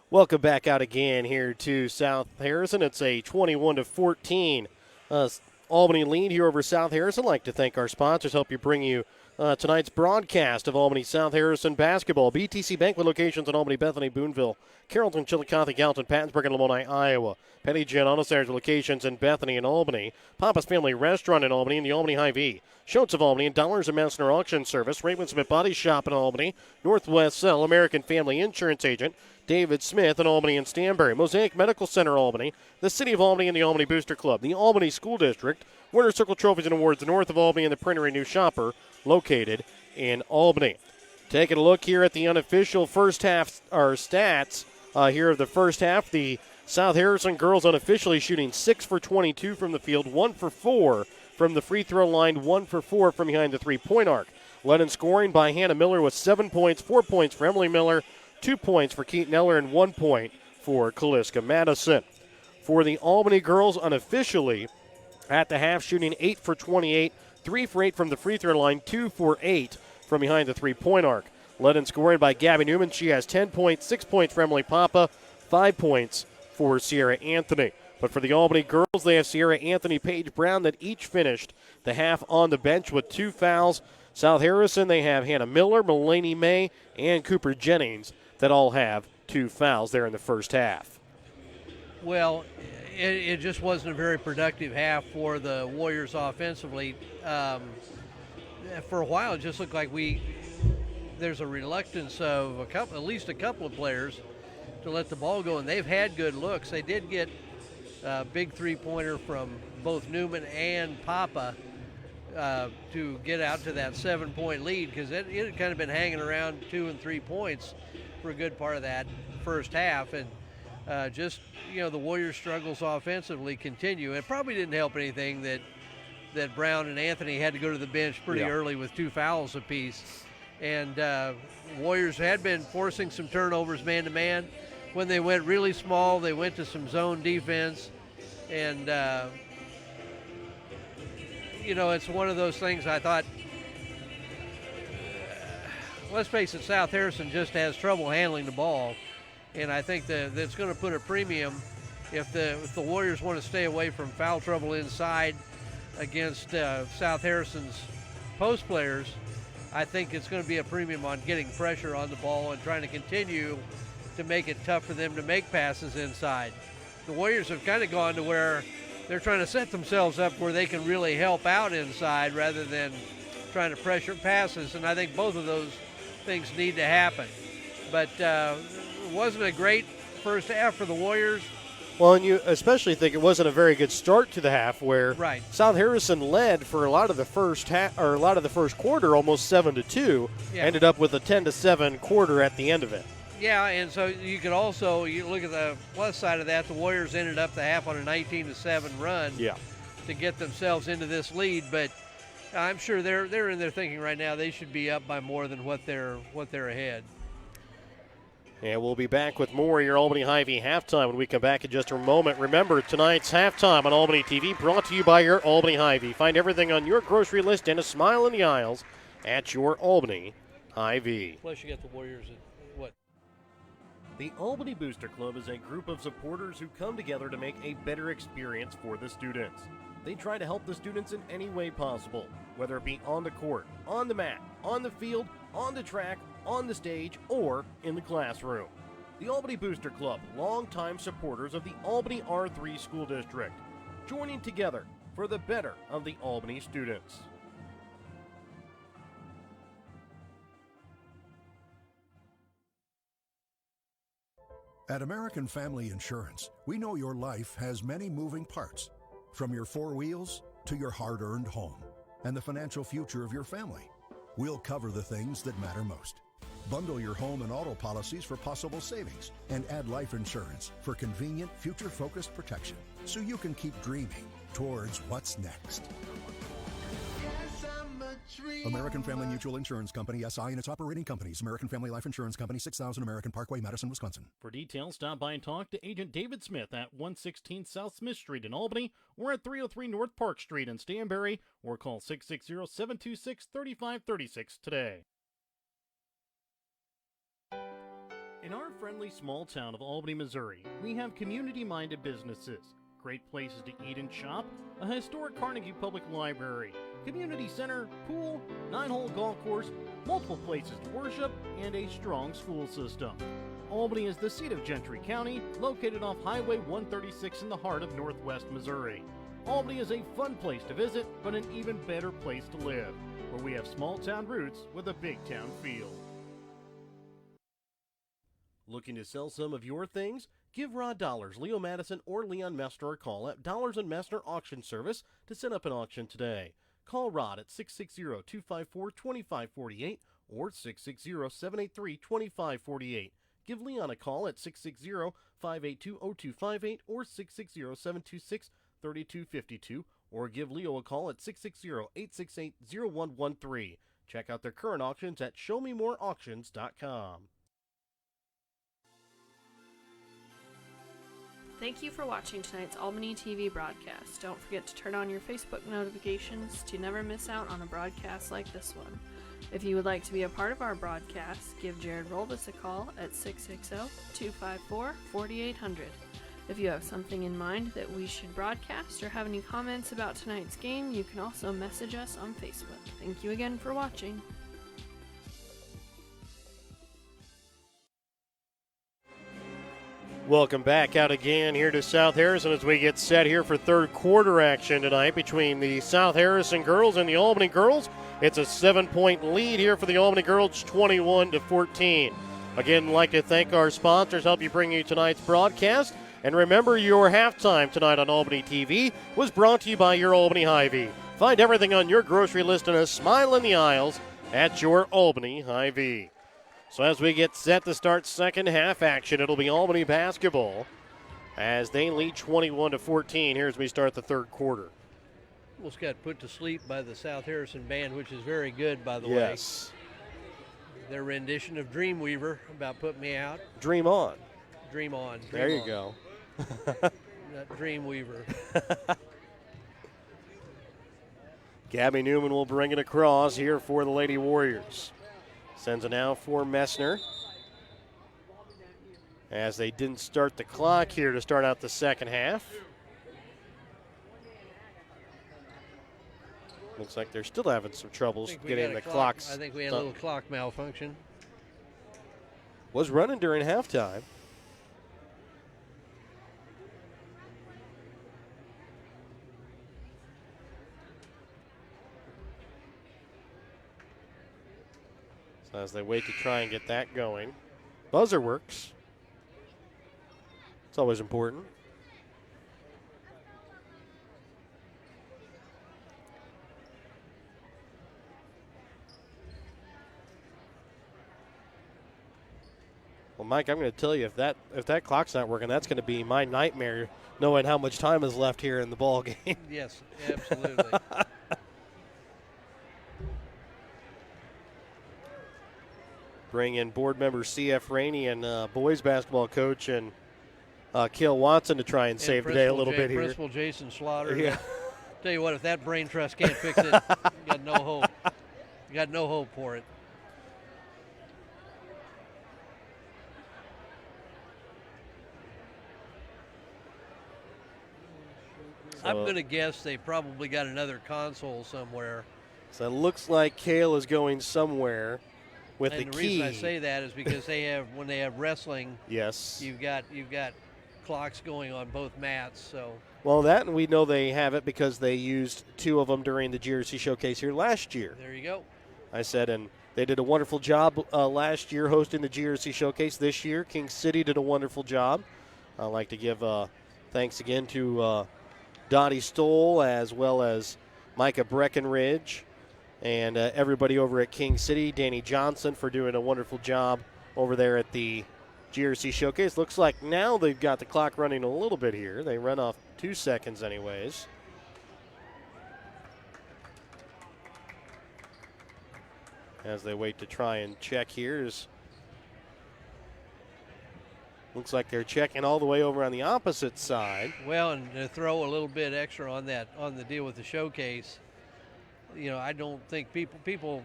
Speaker 1: Welcome back out again here to South Harrison. It's a 21-14 Albany lead here over South Harrison. I'd like to thank our sponsors, help you bring you tonight's broadcast of Albany South Harrison basketball. BTC Bank with locations in Albany, Bethany, Boonville, Carrollton, Chillicothe, Gallatin, Pattonsburg, and Lamoni, Iowa. Petty Jen Auto Centers with locations in Bethany and Albany. Papa's Family Restaurant in Albany and the Albany Hy-Vee. Schultz of Albany and Dollars and Messner Auction Service. Raymond Smith Body Shop in Albany. Northwest Cell, American Family Insurance Agent David Smith in Albany and Stanberry. Mosaic Medical Center Albany. The City of Albany and the Albany Booster Club. The Albany School District. Winter Circle Trophies and Awards north of Albany and the Printer and New Shopper located in Albany. Taking a look here at the unofficial first half stats here of the first half. The South Harrison girls unofficially shooting 6 for 22 from the field, 1 for 4 from the free throw line, 1 for 4 from behind the three-point arc. Led in scoring by Hannah Miller with 7 points, 4 points for Emily Miller, 2 points for Keaton Eller, and 1 point for Kaliska Madison. For the Albany girls unofficially at the half, shooting 8 for 28, 3 for 8 from the free throw line, 2 for 8 from behind the three-point arc. Led in scoring by Gabby Newman. She has 10 points, 6 points for Emily Papa, 5 points for Sierra Anthony. But for the Albany girls, they have Sierra Anthony, Paige Brown that each finished the half on the bench with 2 fouls. South Harrison, they have Hannah Miller, Mulaney May, and Cooper Jennings that all have 2 fouls there in the first half.
Speaker 5: Well, it just wasn't a very productive half for the Warriors offensively. For a while, it just looked like there's a reluctance of at least a couple of players to let the ball go, and they've had good looks. They did get a big three-pointer from both Newman and Papa to get out to that 7-point lead, because it had kind of been hanging around 2 and 3 points for a good part of that first half, and the Warriors' struggles offensively continue. It probably didn't help anything that Brown and Anthony had to go to the bench pretty early with 2 fouls apiece. And Warriors had been forcing some turnovers man-to-man. When they went really small, they went to some zone defense. And, it's one of those things I thought, let's face it, South Harrison just has trouble handling the ball. And I think that's going to put a premium if the Warriors want to stay away from foul trouble inside against South Harrison's post players. I think it's going to be a premium on getting pressure on the ball and trying to continue to make it tough for them to make passes inside. The Warriors have kind of gone to where they're trying to set themselves up where they can really help out inside rather than trying to pressure passes, and I think both of those things need to happen. But it wasn't a great first half for the Warriors.
Speaker 1: Well, and you especially think it wasn't a very good start to the half, where South Harrison led for a lot of the first half, or a lot of the first quarter, almost 7-2. Ended up with a 10-7 quarter at the end of it.
Speaker 5: Yeah, and so you could also look at the plus side of that. The Warriors ended up the half on a 19-7 run to get themselves into this lead. But I'm sure they're in there thinking right now they should be up by more than what they're ahead.
Speaker 1: And we'll be back with more of your Albany Hy-Vee halftime when we come back in just a moment. Remember, tonight's halftime on Albany TV brought to you by your Albany Hy-Vee. Find everything on your grocery list and a smile in the aisles at your Albany Hy-Vee.
Speaker 5: Plus you got the Warriors at what?
Speaker 2: The Albany Booster Club is a group of supporters who come together to make a better experience for the students. They try to help the students in any way possible, whether it be on the court, on the mat, on the field, on the track, on the stage, or in the classroom. The Albany Booster Club, longtime supporters of the Albany R3 School District, joining together for the better of the Albany students.
Speaker 7: At American Family Insurance, we know your life has many moving parts, from your four wheels to your hard-earned home and the financial future of your family. We'll cover the things that matter most. Bundle your home and auto policies for possible savings and add life insurance for convenient, future-focused protection so you can keep dreaming towards what's next. American Family Mutual Insurance Company, SI, and its operating companies. American Family Life Insurance Company, 6000 American Parkway, Madison, Wisconsin.
Speaker 2: For details, stop by and talk to Agent David Smith at 116 South Smith Street in Albany or at 303 North Park Street in Stanberry, or call 660-726-3536 today. In our friendly small town of Albany, Missouri, we have community-minded businesses, great places to eat and shop, a historic Carnegie Public Library, community center, pool, 9-hole golf course, multiple places to worship, and a strong school system. Albany is the seat of Gentry County, located off Highway 136 in the heart of northwest Missouri. Albany is a fun place to visit, but an even better place to live, where we have small town roots with a big town feel. Looking to sell some of your things? Give Rod Dollars, Leo Madison, or Leon Mester a call at Dollars & Mester Auction Service to set up an auction today. Call Rod at 660-254-2548 or 660-783-2548. Give Leon a call at 660-582-0258 or 660-726-3252 or give Leo a call at 660-868-0113. Check out their current auctions at showmemoreauctions.com.
Speaker 9: Thank you for watching tonight's Albany TV broadcast. Don't forget to turn on your Facebook notifications to never miss out on a broadcast like this one. If you would like to be a part of our broadcast, give Jared Rolbus a call at 660-254-4800. If you have something in mind that we should broadcast or have any comments about tonight's game, you can also message us on Facebook. Thank you again for watching.
Speaker 1: Welcome back out again here to South Harrison as we get set here for third quarter action tonight between the South Harrison girls and the Albany girls. It's a 7-point lead here for the Albany girls, 21-14. Again, I'd like to thank our sponsors, help you bring you tonight's broadcast. And remember, your halftime tonight on Albany TV was brought to you by your Albany Hy-Vee. Find everything on your grocery list and a smile in the aisles at your Albany Hy-Vee. So as we get set to start second half action, it'll be Albany basketball as they lead 21-14 here as we start the third quarter.
Speaker 5: Almost got put to sleep by the South Harrison band, which is very good, by the way.
Speaker 1: Yes.
Speaker 5: Their rendition of Dreamweaver about put me out.
Speaker 1: Dream on.
Speaker 5: Dream on. Dream
Speaker 1: There you
Speaker 5: on.
Speaker 1: go.
Speaker 5: Not Dreamweaver.
Speaker 1: Gabby Newman will bring it across here for the Lady Warriors. Sends it out for Messner. As they didn't start the clock here to start out the second half. Looks like they're still having some troubles getting the clocks.
Speaker 5: I think we had a little clock malfunction.
Speaker 1: Was running during halftime. So as they wait to try and get that going. Buzzer works. It's always important. Well, Mike, I'm going to tell you, if that clock's not working, that's going to be my nightmare, knowing how much time is left here in the ball game.
Speaker 5: Yes, absolutely.
Speaker 1: Bring in board member C.F. Rainey and boys basketball coach and Kale Watson to try and save the day a little bit here.
Speaker 5: Principal Jason Slaughter.
Speaker 1: Yeah.
Speaker 5: Tell you what, if that brain trust can't fix it, you got no hope. You got no hope for it.
Speaker 1: So,
Speaker 5: I'm going to guess they probably got another console somewhere.
Speaker 1: So it looks like Kale is going somewhere. with
Speaker 5: and
Speaker 1: the
Speaker 5: the
Speaker 1: key.
Speaker 5: reason I say that is because when they have wrestling,
Speaker 1: Yes.
Speaker 5: you've got clocks going on both mats. So
Speaker 1: Well, that, and we know they have it because they used 2 of them during the GRC showcase here last year.
Speaker 5: there you go.
Speaker 1: I said, and they did a wonderful job last year hosting the GRC showcase. This year, King City did a wonderful job. I'd like to give thanks again to Dottie Stoll as well as Micah Breckenridge and everybody over at King City, Danny Johnson, for doing a wonderful job over there at the GRC showcase. Looks like now they've got the clock running a little bit here. They run off 2 seconds anyways. As they wait to try and check here, looks like they're checking all the way over on the opposite side.
Speaker 5: Well, and to throw a little bit extra on the deal with the showcase, I don't think people,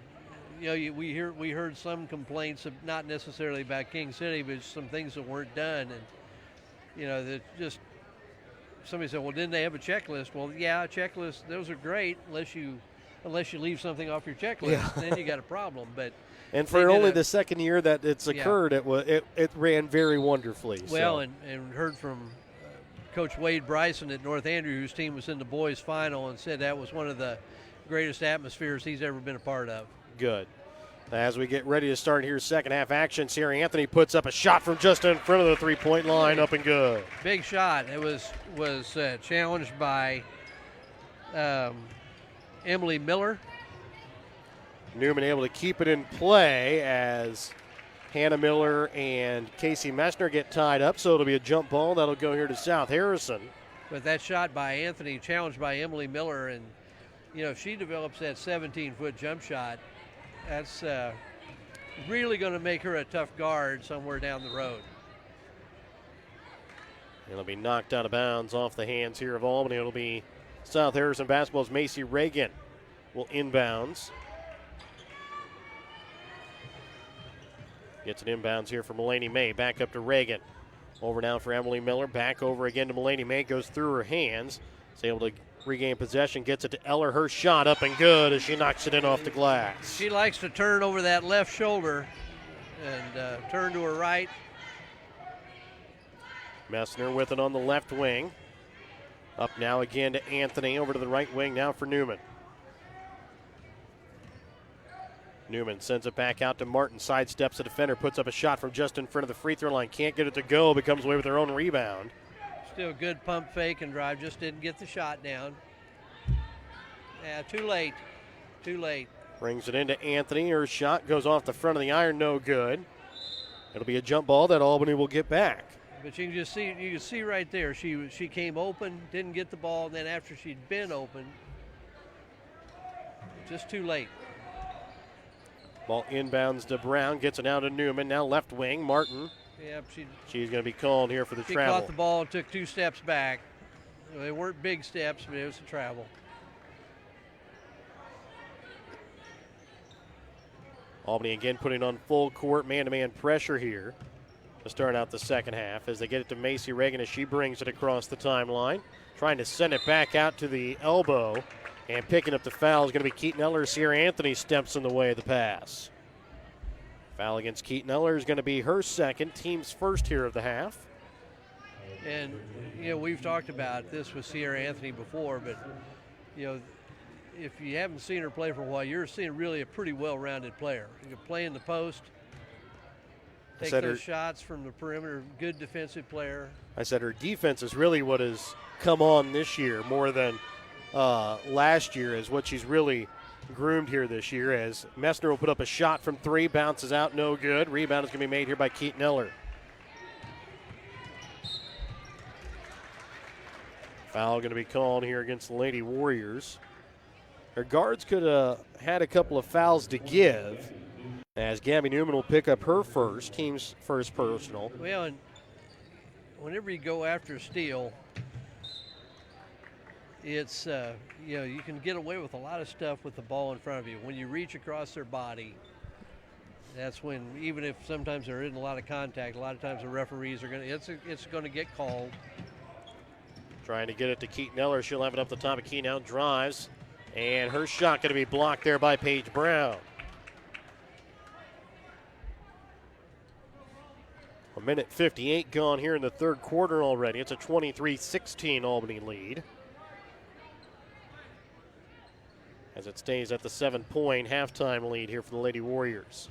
Speaker 5: we heard some complaints of not necessarily about King City, but some things that weren't done, and that just somebody said, well, didn't they have a checklist? Well, yeah, a checklist. Those are great unless you leave something off your checklist,
Speaker 1: Yeah.
Speaker 5: then you got a problem. But
Speaker 1: and for only the second year that it's occurred, it ran very wonderfully.
Speaker 5: Well,
Speaker 1: so.
Speaker 5: and heard from Coach Wade Bryson at North Andrew, whose team was in the boys' final, and said that was one of the greatest atmospheres he's ever been a part of.
Speaker 1: Good. As we get ready to start here, second half action, Sierra Anthony puts up a shot from just in front of the three-point line, up and good.
Speaker 5: Big shot. It was challenged by Emily Miller.
Speaker 1: Newman able to keep it in play as Hannah Miller and Casey Messner get tied up, so it'll be a jump ball that'll go here to South Harrison.
Speaker 5: But that shot by Anthony, challenged by Emily Miller, and if she develops that 17-foot jump shot, that's really going to make her a tough guard somewhere down the road.
Speaker 1: It'll be knocked out of bounds off the hands here of Albany. It'll be South Harrison basketball's Macy Reagan will inbounds. Gets an inbounds here for Mulaney May. Back up to Reagan. Over now for Emily Miller. Back over again to Mulaney May. Goes through her hands. Is able to regain possession. Gets it to Eller. Her shot up and good as she knocks it in off the glass.
Speaker 5: She likes to turn over that left shoulder and turn to her right.
Speaker 1: Messner with it on the left wing. Up now again to Anthony. Over to the right wing now for Newman. Newman sends it back out to Martin. Sidesteps the defender. Puts up a shot from just in front of the free throw line. Can't get it to go. But comes away with her own rebound.
Speaker 5: Still good pump fake and drive. Just didn't get the shot down. Yeah, too late. Too late.
Speaker 1: Brings it into Anthony. Her shot goes off the front of the iron. No good. It'll be a jump ball that Albany will get back.
Speaker 5: But you can see right there, she came open, didn't get the ball, and then after she'd been open, just too late.
Speaker 1: Ball inbounds to Brown, gets it out to Newman. Now left wing, Martin.
Speaker 5: Yeah,
Speaker 1: She's going to be called here for the
Speaker 5: she
Speaker 1: travel.
Speaker 5: Caught the ball and took 2 steps back. They weren't big steps, but it was a travel.
Speaker 1: Albany again putting on full court man-to-man pressure here to start out the second half as they get it to Macy Reagan as she brings it across the timeline. Trying to send it back out to the elbow, and picking up the foul is going to be Keaton Eller. Sierra Anthony steps in the way of the pass. Foul against Keaton Eller is going to be her second, team's first here of the half.
Speaker 5: And, we've talked about this with Sierra Anthony before, but, if you haven't seen her play for a while, you're seeing really a pretty well-rounded player. You can play in the post, take those shots from the perimeter, good defensive player.
Speaker 1: I said her defense is really what has come on this year more than last year, is what she's really groomed here this year, as Messner will put up a shot from 3, bounces out, no good. Rebound is going to be made here by Keaton Eller. Foul going to be called here against the Lady Warriors. Her guards could have had a couple of fouls to give, as Gabby Newman will pick up her first, team's first personal.
Speaker 5: Well, and whenever you go after a steal, it's, you can get away with a lot of stuff with the ball in front of you. When you reach across their body, that's when, even if sometimes there isn't a lot of contact, a lot of times the referees are going to, it's going to get called.
Speaker 1: Trying to get it to Keaton Eller. She'll have it up the top of Key now, drives. And her shot going to be blocked there by Paige Brown. minute 58 gone here in the third quarter already. It's a 23-16 Albany lead. As it stays at the 7-point halftime lead here for the Lady Warriors.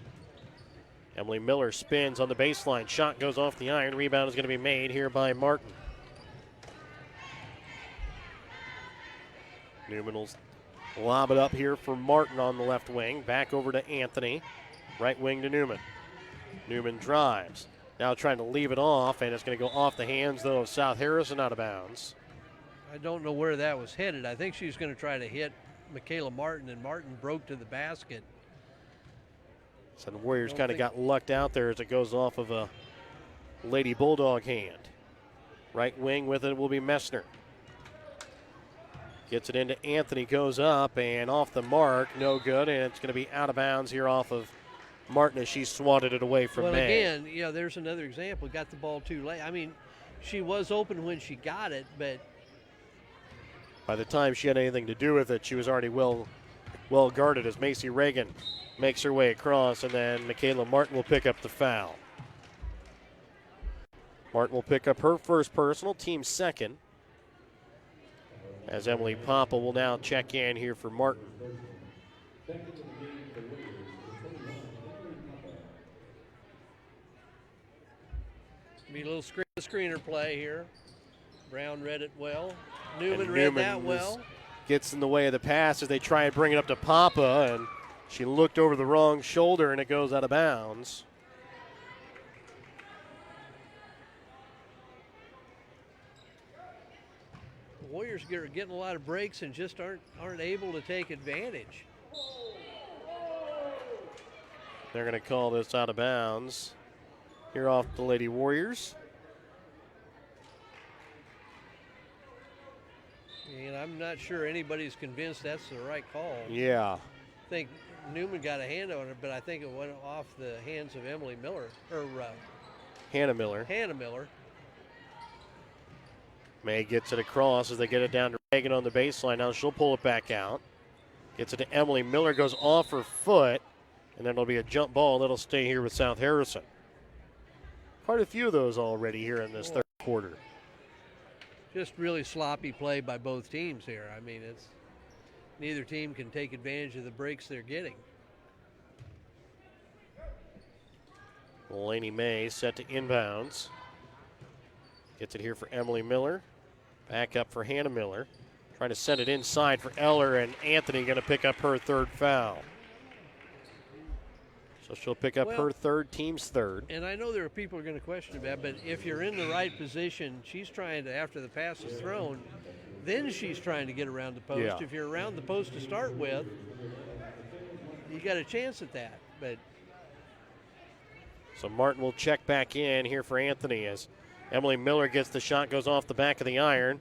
Speaker 1: Emily Miller spins on the baseline. Shot goes off the iron. Rebound is going to be made here by Martin. Newman will lob it up here for Martin on the left wing. Back over to Anthony. Right wing to Newman. Newman drives. Now trying to leave it off, and it's going to go off the hands, though, of South Harrison, out of bounds.
Speaker 5: I don't know where that was headed. I think she was going to try to hit Michaela Martin, and Martin broke to the basket.
Speaker 1: So the Warriors kind of got lucked out there as it goes off of a Lady Bulldog hand. Right wing with it will be Messner. Gets it into Anthony, goes up and off the mark, no good, and it's going to be out of bounds here off of Martin as she swatted it away from May.
Speaker 5: Well, again, there's another example. Got the ball too late. I mean, she was open when she got it, but
Speaker 1: by the time she had anything to do with it, she was already well guarded as Macy Reagan makes her way across, and then Michaela Martin will pick up the foul. Martin will pick up her first personal, team second, as Emily Papa will now check in here for Martin.
Speaker 5: Be a little screener play here. Brown read it well. Newman read that well.
Speaker 1: Gets in the way of the pass as they try and bring it up to Papa, and she looked over the wrong shoulder, and it goes out of bounds.
Speaker 5: The Warriors are getting a lot of breaks and just aren't able to take advantage.
Speaker 1: They're going to call this out of bounds here off the Lady Warriors.
Speaker 5: And I'm not sure anybody's convinced that's the right call.
Speaker 1: Yeah.
Speaker 5: I think Newman got a hand on it, but I think it went off the hands of Emily Miller, or
Speaker 1: Hannah Miller.
Speaker 5: Hannah Miller.
Speaker 1: May gets it across as they get it down to Reagan on the baseline. Now she'll pull it back out. Gets it to Emily Miller, goes off her foot, and then it'll be a jump ball that'll stay here with South Harrison. Quite a few of those already here in this third quarter.
Speaker 5: Just really sloppy play by both teams here. I mean, it's neither team can take advantage of the breaks they're getting.
Speaker 1: Laney May set to inbounds. Gets it here for Emily Miller. Back up for Hannah Miller. Trying to send it inside for Eller, and Anthony going to pick up her third foul. So she'll pick up her third, team's third.
Speaker 5: And I know there are people who are going to question about it, but if you're in the right position, she's trying to, after the pass is thrown, then she's trying to get around the post.
Speaker 1: Yeah.
Speaker 5: If you're around the post to start with, you got a chance at that. But
Speaker 1: so Martin will check back in here for Anthony as Emily Miller gets the shot, goes off the back of the iron,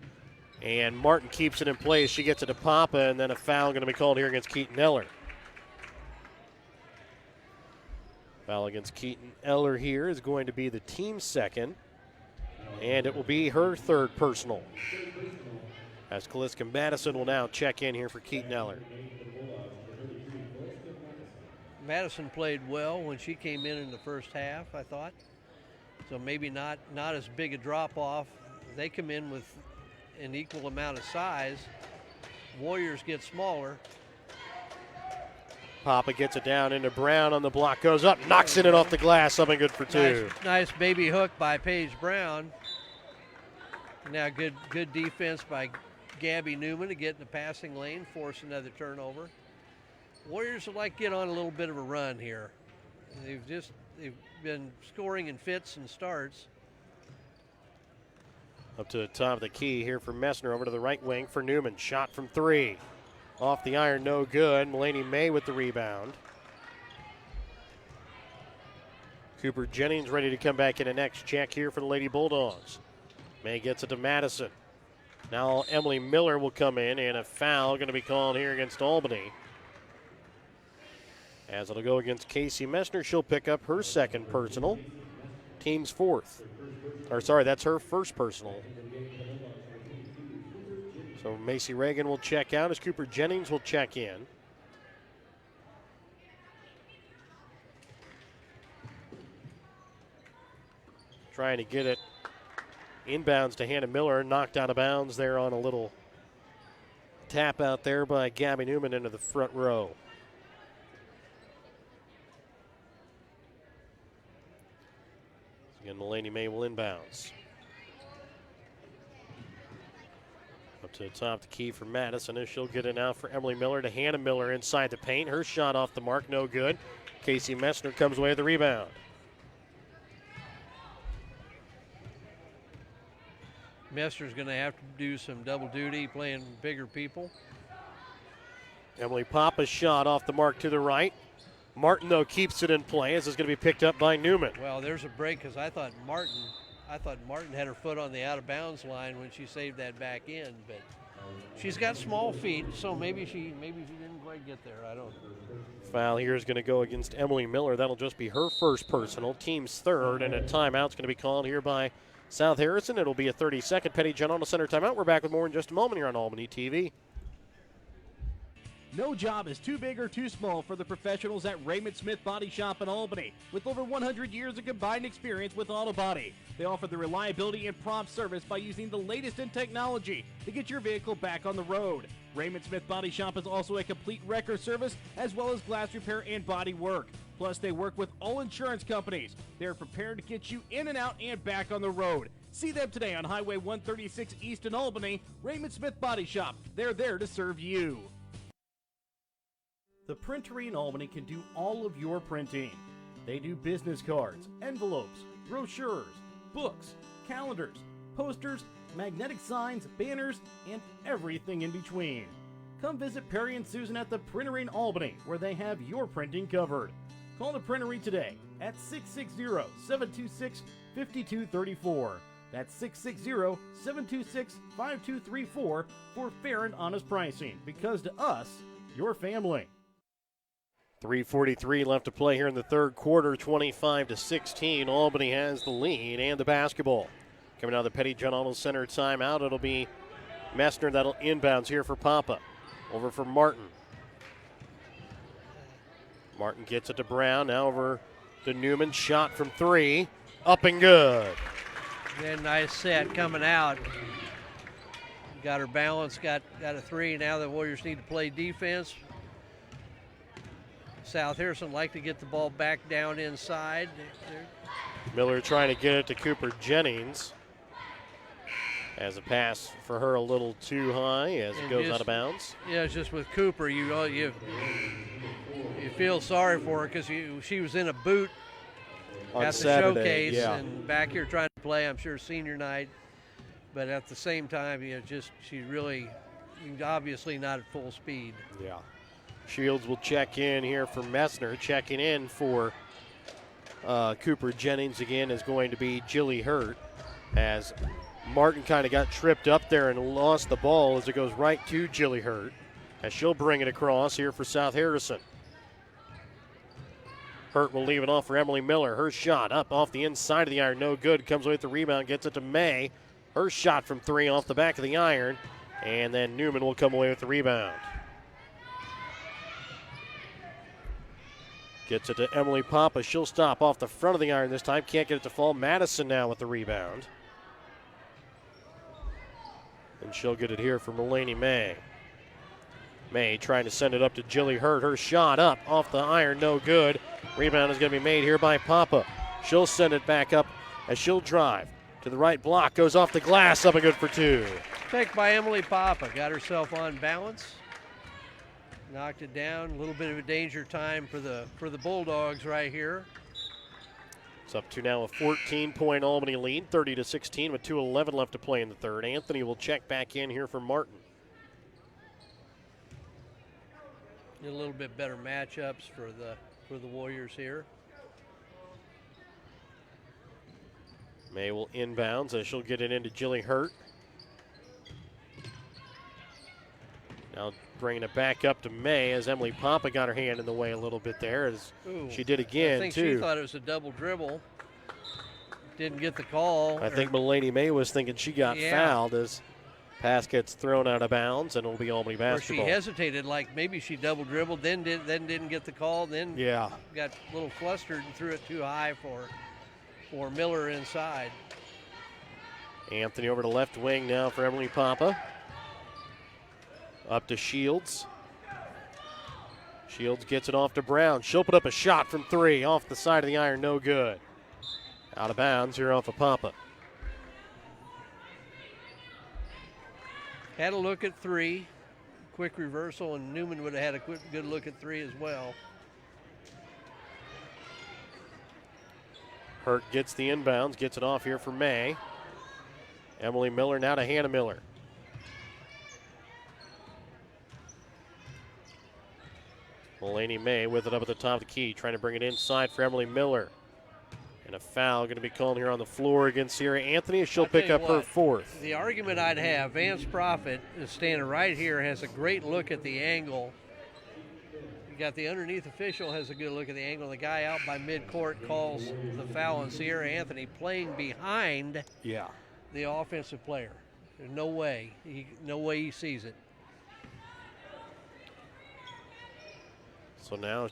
Speaker 1: and Martin keeps it in place. She gets it to Papa, and then a foul going to be called here against Keaton Eller. Foul against Keaton Eller here is going to be the team's second, and it will be her third personal. As Kaliska Madison will now check in here for Keaton Eller.
Speaker 5: Madison played well when she came in the first half, I thought. So maybe not as big a drop-off. They come in with an equal amount of size. Warriors get smaller.
Speaker 1: Papa gets it down into Brown on the block, goes up, knocks it off the glass, something good for two.
Speaker 5: Nice baby hook by Paige Brown. Now good defense by Gabby Newman to get in the passing lane, force another turnover. Warriors would like to get on a little bit of a run here. They've been scoring in fits and starts.
Speaker 1: Up to the top of the key here for Messner, over to the right wing for Newman. Shot from three. Off the iron, no good. Mulaney May with the rebound. Cooper Jennings ready to come back in the next check here for the Lady Bulldogs. May gets it to Madison. Now Emily Miller will come in, and a foul going to be called here against Albany. As it'll go against Casey Messner, she'll pick up her second personal. Team's fourth. Or sorry, that's her first personal. So Macy Reagan will check out as Cooper Jennings will check in. trying to get it inbounds to Hannah Miller, knocked out of bounds there on a little tap out there by Gabby Newman into the front row. Again, Mulaney May will inbounds. Up to the top, the key for Madison, as she'll get it now for Emily Miller to Hannah Miller inside the paint. Her shot off the mark, no good. Casey Messner comes away with the rebound.
Speaker 5: Messner's going to have to do some double duty playing bigger people.
Speaker 1: Emily Papa's shot off the mark to the right. Martin, though, keeps it in play as it's going to be picked up by Newman.
Speaker 5: Well, there's a break because I thought Martin had her foot on the out-of-bounds line when she saved that back in, but she's got small feet, so maybe she didn't quite get there. I don't.
Speaker 1: Foul here is going to go against Emily Miller. That'll just be her first personal, team's third, and a timeout's going to be called here by South Harrison. It'll be a 30-second Petty John on the center timeout. We're back with more in just a moment here on Albany TV.
Speaker 8: No job is too big or too small for the professionals at Raymond Smith Body Shop in Albany. With over 100 years of combined experience with auto body, they offer the reliability and prompt service by using the latest in technology to get your vehicle back on the road. Raymond Smith Body Shop is also a complete wrecker service as well as glass repair and body work. Plus, they work with all insurance companies. They're prepared to get you in and out and back on the road. See them today on Highway 136 East in Albany. Raymond Smith Body Shop. They're there to serve you.
Speaker 2: The Printery in Albany can do all of your printing. They do business cards, envelopes, brochures, books, calendars, posters, magnetic signs, banners, and everything in between. Come visit Perry and Susan at the Printery in Albany, where they have your printing covered. Call the Printery today at 660-726-5234. That's 660-726-5234 for fair and honest pricing, because to us, your family.
Speaker 1: 3:43 left to play here in the third quarter, 25-16. Albany has the lead and the basketball. Coming out of the Petty John Auto Center timeout, it'll be Messner that'll inbounds here for Papa. Over for Martin. Martin gets it to Brown, now over to Newman. Shot from three, up and good.
Speaker 5: Then nice set coming out. Got her balance, got a three. Now the Warriors need to play defense. South Harrison like to get the ball back down inside.
Speaker 1: Miller trying to get it to Cooper Jennings. As a pass for her a little too high as it goes out of bounds.
Speaker 5: Yeah, it's just with Cooper, you feel sorry for her because she was in a boot
Speaker 1: on
Speaker 5: at the
Speaker 1: Saturday,
Speaker 5: showcase
Speaker 1: yeah.
Speaker 5: and back here trying to play. I'm sure senior night, but at the same time, she's really obviously not at full speed.
Speaker 1: Yeah. Shields will check in here for Messner. Checking in for Cooper Jennings again is going to be Jilly Hurt, as Martin kind of got tripped up there and lost the ball as it goes right to Jilly Hurt, as she'll bring it across here for South Harrison. Hurt will leave it off for Emily Miller. Her shot up off the inside of the iron, no good. Comes away with the rebound, gets it to May. Her shot from three off the back of the iron, and then Newman will come away with the rebound. Gets it to Emily Papa. She'll stop off the front of the iron this time. Can't get it to fall. Madison now with the rebound. And she'll get it here for Mulaney May. May trying to send it up to Jilly Hurt. Her shot up off the iron, no good. Rebound is going to be made here by Papa. She'll send it back up as she'll drive to the right block. Goes off the glass, up and good for two.
Speaker 5: Pick by Emily Papa. Got herself on balance. Knocked it down. A little bit of a danger time for the Bulldogs right here.
Speaker 1: It's up to now a 14-point Albany lead, 30-16 with 2:11 left to play in the third. Anthony will check back in here for Martin.
Speaker 5: A little bit better matchups for the Warriors here.
Speaker 1: May will inbounds as she'll get it into Jilly Hurt. Now bringing it back up to May as Emily Papa got her hand in the way a little bit there, as she did again,
Speaker 5: I think
Speaker 1: too.
Speaker 5: she thought it was a double dribble. Didn't get the call.
Speaker 1: I think Mulaney May was thinking she got fouled as pass gets thrown out of bounds, and it'll be Albany basketball.
Speaker 5: Or she hesitated, like maybe she double dribbled, then didn't get the call, then got a little flustered and threw it too high for her. for Miller inside.
Speaker 1: Anthony over to left wing now for Emily Papa. Up to Shields. Shields gets it off to Brown. She'll put up a shot from 3 off the side of the iron, no good. Out of bounds here off of Papa.
Speaker 5: Had a look at 3. Quick reversal, and Newman would have had a good look at 3 as well.
Speaker 1: Hurt gets the inbounds, gets it off here for May. Emily Miller now to Hannah Miller. Mulaney May with it up at the top of the key, trying to bring it inside for Emily Miller. And a foul going to be called here on the floor against Sierra Anthony as she'll pick up her 4th.
Speaker 5: The argument I'd have, Vance Prophet is standing right here, has a great look at the angle. You got the underneath official, has a good look at the angle. The guy out by midcourt calls the foul on Sierra Anthony playing behind the offensive player. There's no way he sees it.
Speaker 1: So now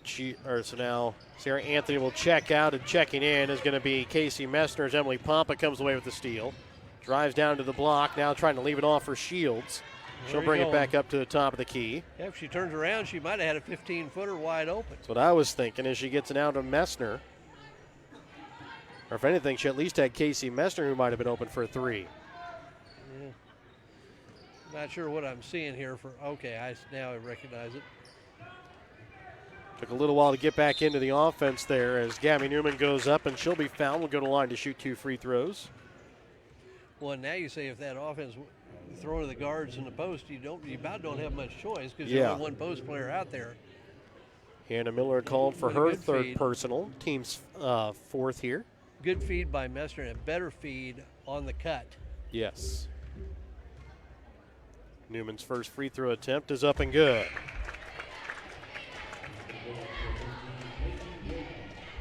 Speaker 1: Sarah Anthony will check out, and checking in is going to be Casey Messner as Emily Papa comes away with the steal. Drives down to the block, now trying to leave it off for Shields. She'll bring it back up to the top of the key.
Speaker 5: Yeah, if she turns around, she might have had a 15-footer wide open.
Speaker 1: That's what I was thinking as she gets it out to Messner. Or if anything, she at least had Casey Messner who might have been open for a 3.
Speaker 5: Yeah. Not sure what I'm seeing here for, okay, now I recognize it.
Speaker 1: Took a little while to get back into the offense there as Gabby Newman goes up, and she'll be fouled. Will go to the line to shoot 2 free throws.
Speaker 5: Well, now you say if that offense throw to the guards in the post, you about don't have much choice because you have one post player out there.
Speaker 1: Hannah Miller called for her 3rd personal, team's 4th here.
Speaker 5: Good feed by Messner and a better feed on the cut.
Speaker 1: Yes. Newman's first free throw attempt is up and good.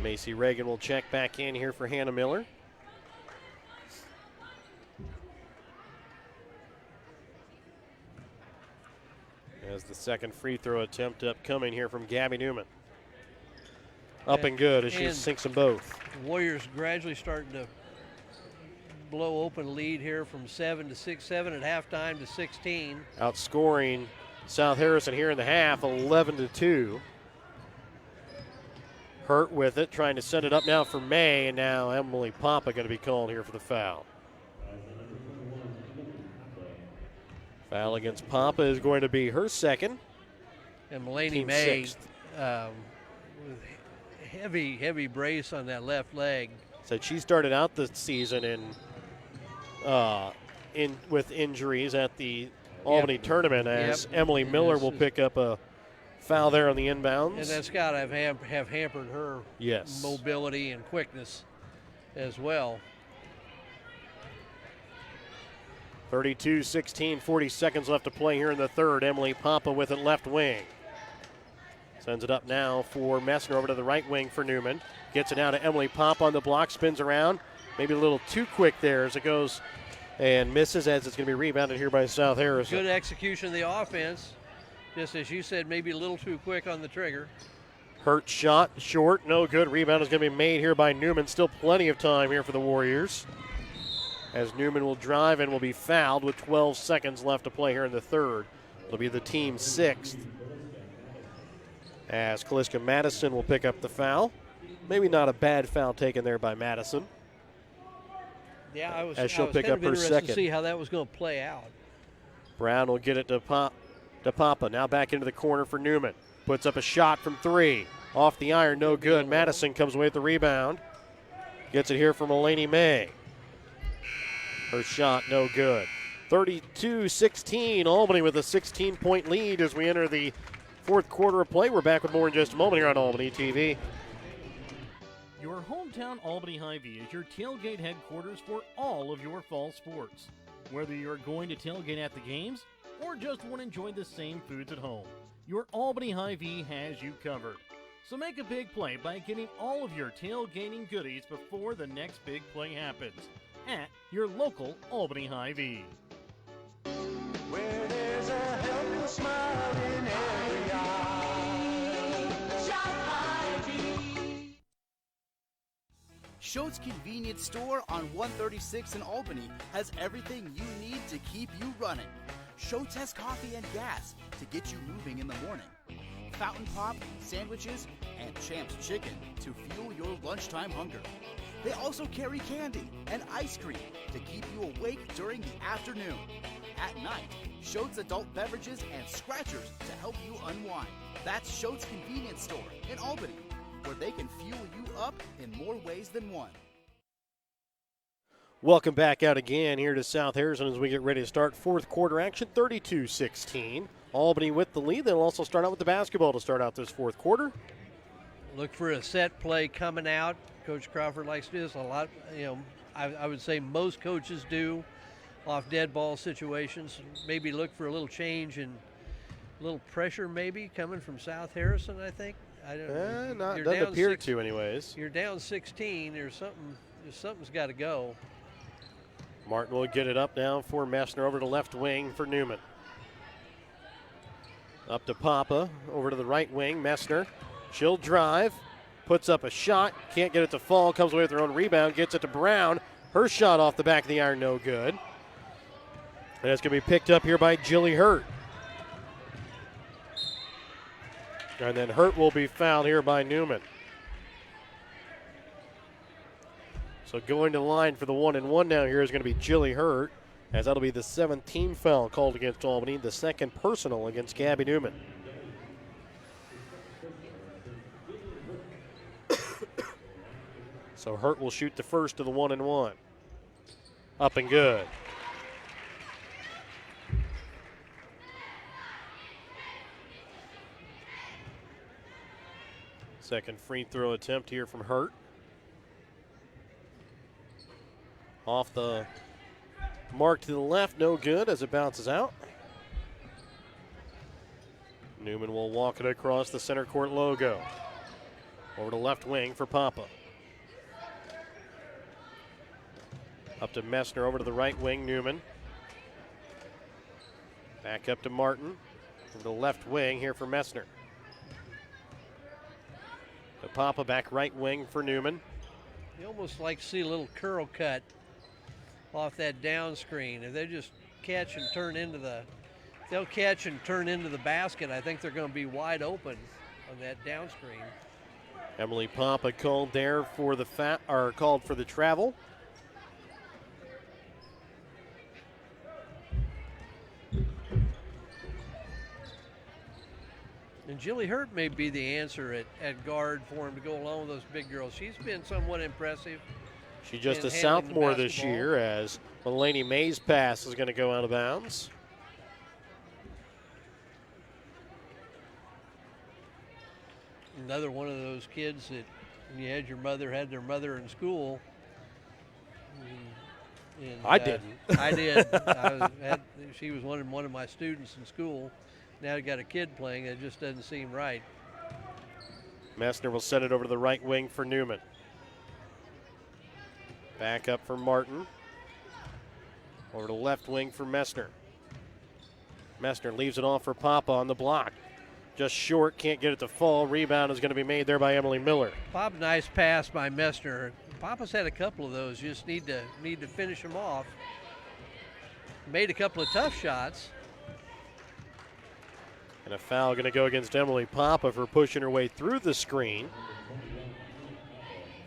Speaker 1: Macy Reagan will check back in here for Hannah Miller. As the second free throw attempt upcoming here from Gabby Newman. Up and good as she sinks them both.
Speaker 5: Warriors gradually starting to blow open lead here from 7 to 6-7 at halftime to 16.
Speaker 1: Outscoring South Harrison here in the half, 11-2. Hurt with it, trying to set it up now for May, and now Emily Papa going to be called here for the foul. Foul against Papa is going to be her 2nd.
Speaker 5: And Mulaney May with heavy brace on that left leg.
Speaker 1: Said she started out the season with injuries at the Albany tournament as Emily Miller will pick up a foul there on the inbounds.
Speaker 5: And that's got to have hampered her mobility and quickness as well.
Speaker 1: 32-16, 40 seconds left to play here in the 3rd. Emily Papa with it left wing. Sends it up now for Messner over to the right wing for Newman. Gets it now to Emily Papa on the block, spins around. Maybe a little too quick there as it goes and misses as it's going to be rebounded here by South Harrison.
Speaker 5: Good execution of the offense. Just as you said, maybe a little too quick on the trigger.
Speaker 1: Hurt shot, short, no good. Rebound is going to be made here by Newman. Still plenty of time here for the Warriors. As Newman will drive and will be fouled with 12 seconds left to play here in the 3rd. It'll be the team's 6th. As Kaliska Madison will pick up the foul. Maybe not a bad foul taken there by Madison.
Speaker 5: Yeah, I was
Speaker 1: pick
Speaker 5: kind
Speaker 1: up
Speaker 5: of
Speaker 1: her
Speaker 5: interested
Speaker 1: 2nd.
Speaker 5: to see how that was going to play out.
Speaker 1: Brown will get it to Papa. Now back into the corner for Newman. Puts up a shot from 3. Off the iron, no good. Madison comes away with the rebound. Gets it here from Mulaney May. Her shot, no good. 32-16, Albany with a 16-point lead as we enter the 4th quarter of play. We're back with more in just a moment here on Albany TV.
Speaker 2: Your hometown Albany Hy-Vee is your tailgate headquarters for all of your fall sports. Whether you're going to tailgate at the games or just want to enjoy the same foods at home, your Albany Hy-Vee has you covered. So make a big play by getting all of your tailgating goodies before the next big play happens at your local Albany Hy-Vee.
Speaker 3: Where there's a helpful smile in every eye. Shop Hy-Vee.
Speaker 6: Schultz Convenience Store on 136 in Albany has everything you need to keep you running. Show Test Coffee and Gas to get you moving in the morning. Fountain Pop, sandwiches, and Champ's Chicken to fuel your lunchtime hunger. They also carry candy and ice cream to keep you awake during the afternoon. At night, Schultz Adult Beverages and Scratchers to help you unwind. That's Schultz Convenience Store in Albany, where they can fuel you up in more ways than one.
Speaker 1: Welcome back out again here to South Harrison as we get ready to start fourth quarter action, 32-16. Albany with the lead. They'll also start out with the basketball to start out this fourth quarter.
Speaker 5: Look for a set play coming out. Coach Crawford likes to do this a lot. I would say most coaches do off dead ball situations. Maybe look for a little change and a little pressure maybe coming from South Harrison, I think. I don't know.
Speaker 1: Doesn't appear to anyways.
Speaker 5: You're down 16. Something's got to go.
Speaker 1: Martin will get it up now for Messner over to left wing for Newman. Up to Papa, over to the right wing, Messner. She'll drive, puts up a shot, can't get it to fall, comes away with her own rebound, gets it to Brown. Her shot off the back of the iron, no good. And it's going to be picked up here by Jilly Hurt. And then Hurt will be fouled here by Newman. So going to the line for the 1-and-1 now here is going to be Jilly Hurt, as that'll be the 7th team foul called against Albany, the second personal against Gabby Newman. So Hurt will shoot the first of the 1-and-1. Up and good. Second free throw attempt here from Hurt. Off the mark to the left, no good as it bounces out. Newman will walk it across the center court logo. Over to left wing for Papa. Up to Messner, over to the right wing, Newman. Back up to Martin. Over to the left wing here for Messner. To Papa, back right wing for Newman.
Speaker 5: You almost like to see a little curl cut off that down screen. If they just catch and turn into the basket, I think they're going to be wide open on that down screen.
Speaker 1: Emily Papa called there for the called for the travel.
Speaker 5: And Jilly Hurt may be the answer at guard for him to go along with those big girls. She's been somewhat impressive.
Speaker 1: She's just a sophomore this year, as Mulaney May's pass is going to go out of bounds.
Speaker 5: Another one of those kids that you had their mother in school. And,
Speaker 1: I didn't.
Speaker 5: I did. She was one of my students in school. Now you got a kid playing. It just doesn't seem right.
Speaker 1: Messner will set it over to the right wing for Newman. Back up for Martin. Over to left wing for Messner. Messner leaves it off for Papa on the block. Just short, can't get it to fall. Rebound is going to be made there by Emily Miller.
Speaker 5: Pop, nice pass by Messner. Papa's had a couple of those. You just need to finish them off. Made a couple of tough shots.
Speaker 1: And a foul going to go against Emily Papa for pushing her way through the screen.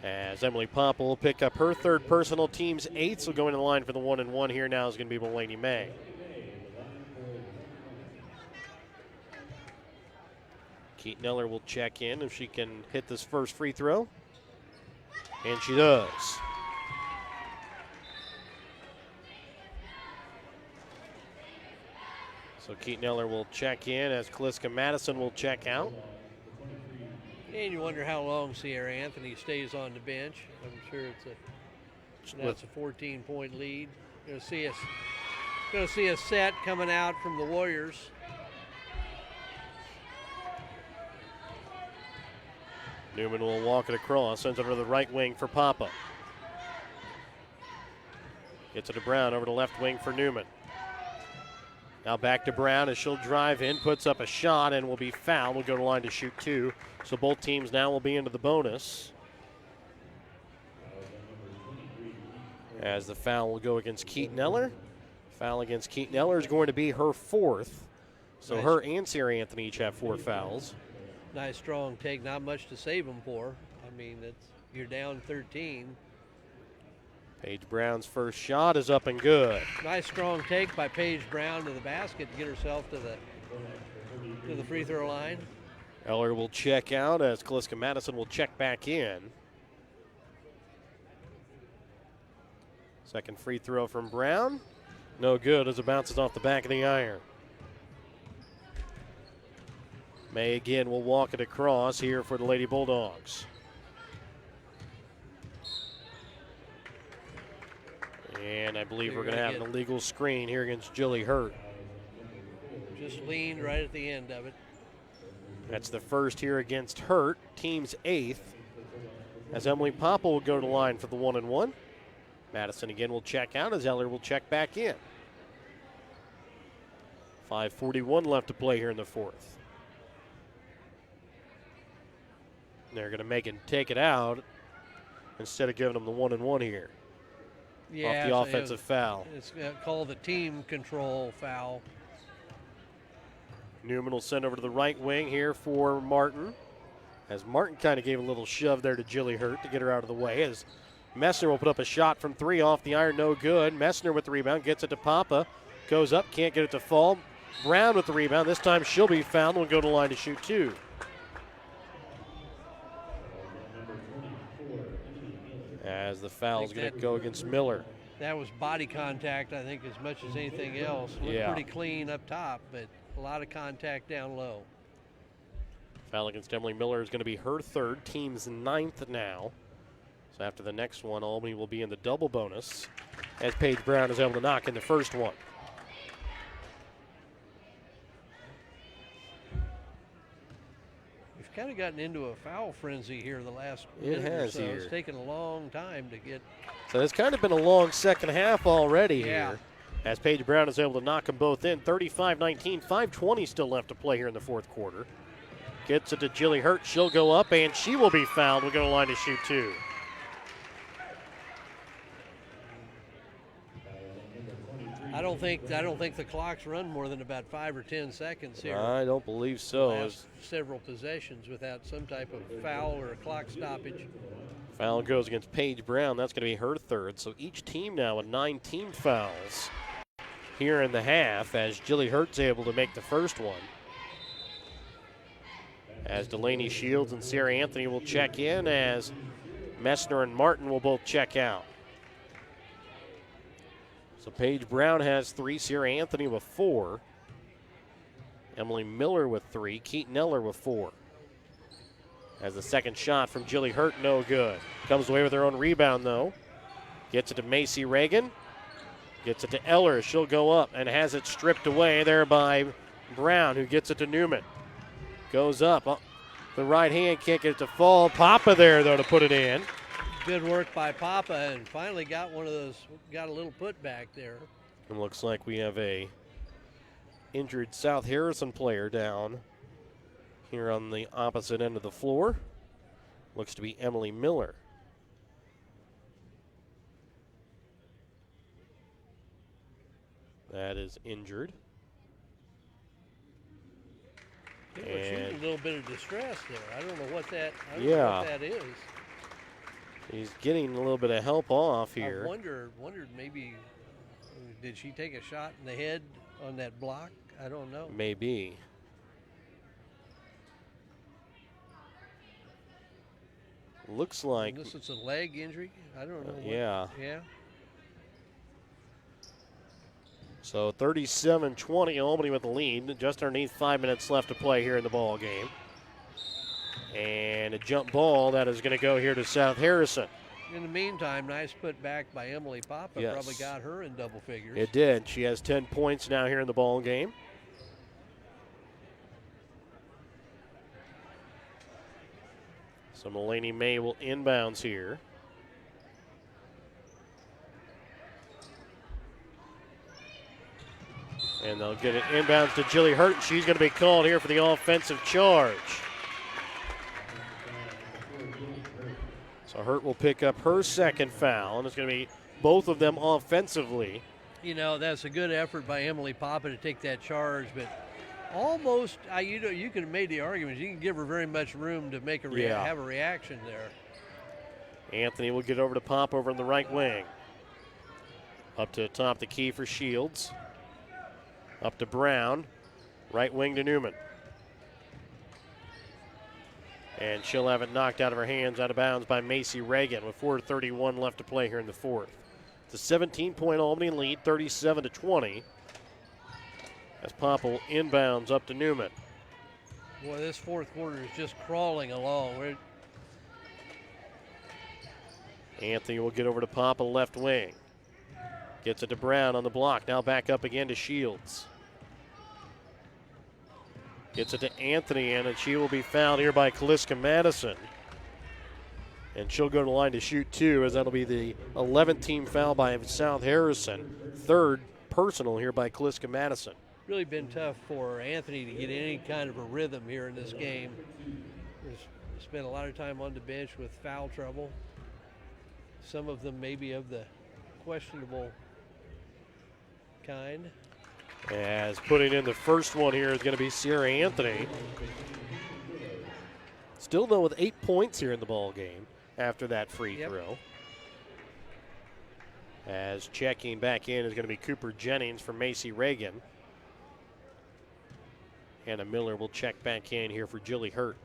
Speaker 1: As Emily Papa will pick up her third personal, team's 8th, so going to the line for the 1-and-1 here now is going to be Mulaney May. Keaton Eller will check in if she can hit this first free throw. And she does. So Keaton Eller will check in as Kaliska Madison will check out.
Speaker 5: And you wonder how long Sierra Anthony stays on the bench. I'm sure it's a 14-point lead. Going to see a set coming out from the Warriors.
Speaker 1: Newman will walk it across, sends it over to the right wing for Papa. Gets it to Brown, over to left wing for Newman. Now back to Brown as she'll drive in, puts up a shot, and will be fouled. Will go to the line to shoot 2. So both teams now will be into the bonus. As the foul will go against Keaton Eller. Foul against Keaton Eller is going to be her 4th. So
Speaker 5: Nice.
Speaker 1: her and Sarah Anthony each have 4 fouls.
Speaker 5: Nice strong take, not much to save them for. I mean, you're down 13.
Speaker 1: Paige Brown's first shot is up and good.
Speaker 5: Nice strong take by Paige Brown to the basket to get herself to the free throw line.
Speaker 1: Eller will check out as Kaliska Madison will check back in. Second free throw from Brown. No good as it bounces off the back of the iron. May again will walk it across here for the Lady Bulldogs. And I believe we're going to have an illegal screen here against Jilly Hurt.
Speaker 5: Just leaned right at the end of it.
Speaker 1: That's the first here against Hurt, team's 8th. As Emily Papa will go to the line for the 1-and-1. Madison again will check out as Eller will check back in. 5:41 left to play here in the 4th. They're going to make it take it out instead of giving them the 1-and-1 here.
Speaker 5: Yeah,
Speaker 1: off the offensive foul.
Speaker 5: It's called the team control foul.
Speaker 1: Newman will send over to the right wing here for Martin. As Martin kind of gave a little shove there to Jilly Hurt to get her out of the way. As Messner will put up a shot from 3 off the iron, no good. Messner with the rebound, gets it to Papa. Goes up, can't get it to fall. Brown with the rebound. This time she'll be fouled and will go to the line to shoot 2. As the foul is going to go against Miller.
Speaker 5: That was body contact, I think, as much as anything else. Looked pretty clean up top, but a lot of contact down low.
Speaker 1: Foul against Emily Miller is going to be her 3rd, team's 9th now. So after the next one, Albany will be in the double bonus as Paige Brown is able to knock in the first one.
Speaker 5: We've kind of gotten into a foul frenzy here the last
Speaker 1: It
Speaker 5: minute
Speaker 1: has
Speaker 5: or so.
Speaker 1: here.
Speaker 5: It's taken a long time to get.
Speaker 1: So it's kind of been a long second half already
Speaker 5: Yeah.
Speaker 1: here. As Paige Brown is able to knock them both in. 35-19, 5:20 still left to play here in the 4th quarter. Gets it to Jilly Hurt. She'll go up, and she will be fouled. We'll go to the line to shoot 2.
Speaker 5: I don't think the clock's run more than about 5 or 10 seconds here.
Speaker 1: I don't believe so.
Speaker 5: Last several possessions without some type of foul or a clock stoppage.
Speaker 1: Foul goes against Paige Brown. That's going to be her 3rd. So each team now with 9 team fouls here in the half as Jilly Hurt's able to make the first one. As Delaney Shields and Sarah Anthony will check in as Messner and Martin will both check out. So Paige Brown has 3, Sarah Anthony with 4, Emily Miller with 3, Keaton Eller with 4. As the second shot from Jilly Hurt, no good. Comes away with her own rebound, though. Gets it to Macy Reagan. Gets it to Eller. She'll go up and has it stripped away there by Brown, who gets it to Newman. Goes up. The right hand can't get it to fall. Papa there, though, to put it in.
Speaker 5: Good work by Papa, and finally got one of those, got a little putback there.
Speaker 1: It looks like we have a injured South Harrison player down here on the opposite end of the floor. Looks to be Emily Miller. That is injured.
Speaker 5: She was a little bit of distress there. I don't know what that. Is.
Speaker 1: He's getting a little bit of help off here.
Speaker 5: I wondered maybe did she take a shot in the head on that block? I don't know.
Speaker 1: Maybe. Looks like
Speaker 5: This is a leg injury. I don't know.
Speaker 1: yeah.
Speaker 5: Yeah.
Speaker 1: So 37-20, Albany with the lead. Just underneath 5 minutes left to play here in the ball game. And a jump ball that is going to go here to South Harrison.
Speaker 5: In the meantime, nice put back by Emily Papa.
Speaker 1: Yes.
Speaker 5: Probably got her in double figures.
Speaker 1: It did. She has 10 points now here in the ball game. So Mulaney May will inbounds here. And they'll get it inbounds to Jilly Hurt, and she's going to be called here for the offensive charge. So Hurt will pick up her second foul, and it's going to be both of them offensively.
Speaker 5: You know, that's a good effort by Emily Papa to take that charge, but almost, you could have made the argument. You can give her very much room to make have a reaction there.
Speaker 1: Anthony will get over to Pop over in the right wing. Up to the top the key for Shields. Up to Brown. Right wing to Newman. And she'll have it knocked out of her hands, out of bounds by Macy Reagan with 4:31 left to play here in the fourth. It's a 17-point Albany lead, 37-20. As Popple inbounds up to Newman.
Speaker 5: Boy, this fourth quarter is just crawling along.
Speaker 1: Anthony will get over to Popple left wing. Gets it to Brown on the block. Now back up again to Shields. Gets it to Anthony, and she will be fouled here by Kaliska Madison. And she'll go to the line to shoot two, as that'll be the 11th team foul by South Harrison. Third personal here by Kaliska Madison.
Speaker 5: Really been tough for Anthony to get any kind of a rhythm here in this game. He's spent a lot of time on the bench with foul trouble. Some of them maybe of the questionable kind.
Speaker 1: As putting in the first one here is going to be Sierra Anthony. Still, though, with 8 points here in the ball game after that free throw. As checking back in is going to be Cooper Jennings for Macy Reagan. Hannah Miller will check back in here for Jilly Hurt.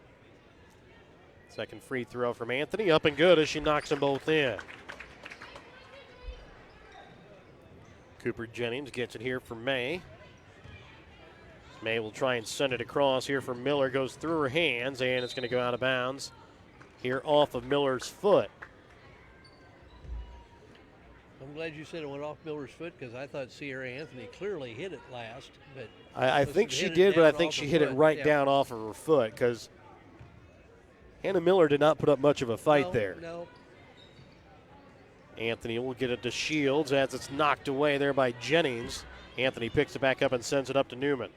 Speaker 1: Second free throw from Anthony, up and good as she knocks them both in. Cooper Jennings gets it here for May. May will try and send it across here for Miller. Goes through her hands, and it's going to go out of bounds here off of Miller's foot.
Speaker 5: I'm glad you said it went off Miller's foot, because I thought Sierra Anthony clearly hit it last. But
Speaker 1: I think she did, but I think she hit it right down off of her foot, because Hannah Miller did not put up much of a fight there.
Speaker 5: No.
Speaker 1: Anthony will get it to Shields as it's knocked away there by Jennings. Anthony picks it back up and sends it up to Newman.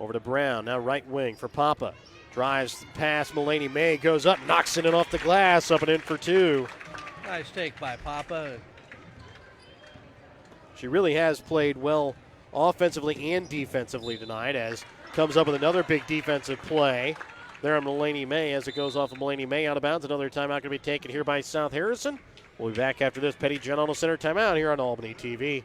Speaker 1: Over to Brown, now right wing for Papa. Drives past Mulaney May, goes up, knocks it in off the glass, up and in for two.
Speaker 5: Nice take by Papa.
Speaker 1: She really has played well offensively and defensively tonight, as comes up with another big defensive play there on Mulaney May as it goes off of Mulaney May out of bounds. Another timeout going to be taken here by South Harrison. We'll be back after this Petty John Auto Center timeout here on Albany TV.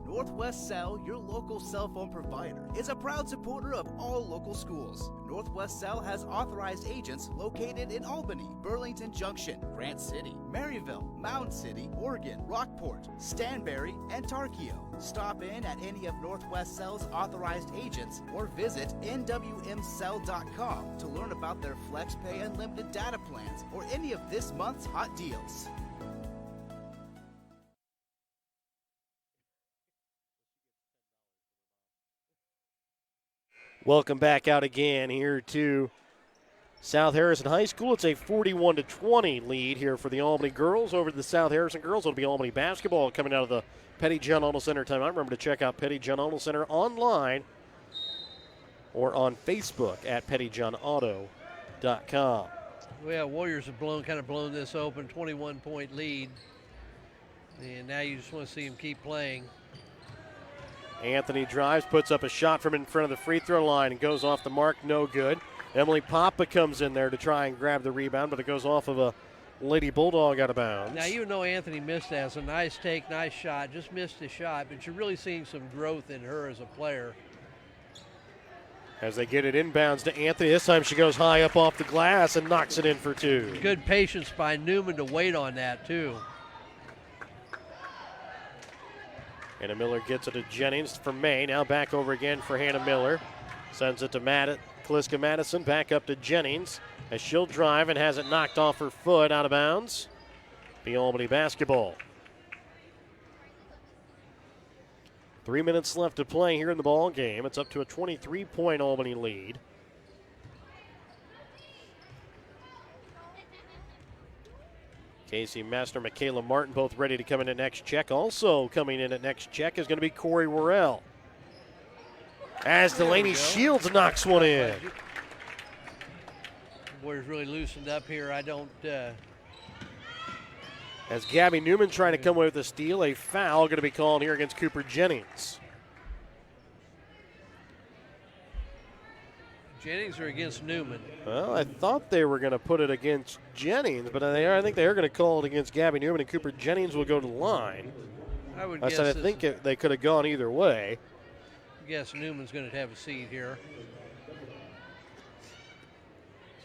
Speaker 6: Northwest Cell, your local cell phone provider, is a proud supporter of all local schools. Northwest Cell has authorized agents located in Albany, Burlington Junction, Grant City, Maryville, Mound City, Oregon, Rockport, Stanberry, and Tarkio. Stop in at any of Northwest Cell's authorized agents or visit nwmcell.com to learn about their FlexPay unlimited data plans or any of this month's hot deals.
Speaker 1: Welcome back out again here to South Harrison High School. It's a 41-20 lead here for the Albany girls over the South Harrison girls. It'll be Albany basketball coming out of the Petty John Auto Center timeout. Remember to check out Petty John Auto Center online or on Facebook at pettyjohnauto.com.
Speaker 5: Well, Warriors have kind of blown this open, 21-point lead. And now you just want to see them keep playing.
Speaker 1: Anthony drives, puts up a shot from in front of the free throw line and goes off the mark, no good. Emily Papa comes in there to try and grab the rebound, but it goes off of a Lady Bulldog out of bounds.
Speaker 5: Now, even though Anthony missed that, it's a nice take, nice shot, just missed the shot, but you're really seeing some growth in her as a player.
Speaker 1: As they get it inbounds to Anthony, this time she goes high up off the glass and knocks it in for two.
Speaker 5: Good patience by Newman to wait on that, too.
Speaker 1: Hannah Miller gets it to Jennings for May. Now back over again for Hannah Miller. Sends it to Kaliska Madison. Back up to Jennings as she'll drive and has it knocked off her foot out of bounds. Be Albany basketball. 3 minutes left to play here in the ball game. It's up to a 23-point Albany lead. Casey Master, Michaela Martin, both ready to come in at next check. Also coming in at next check is going to be Corey Worrell. As Delaney Shields knocks one in.
Speaker 5: Warriors really loosened up here. I don't.
Speaker 1: As Gabby Newman trying to come away with a steal, a foul going to be called here against Cooper Jennings.
Speaker 5: Jennings are against Newman.
Speaker 1: Well, I thought they were going to put it against Jennings, but I think they are going to call it against Gabby Newman, and Cooper Jennings will go to the line.
Speaker 5: I would
Speaker 1: I think they could have gone either way.
Speaker 5: I guess Newman's going to have a seat here.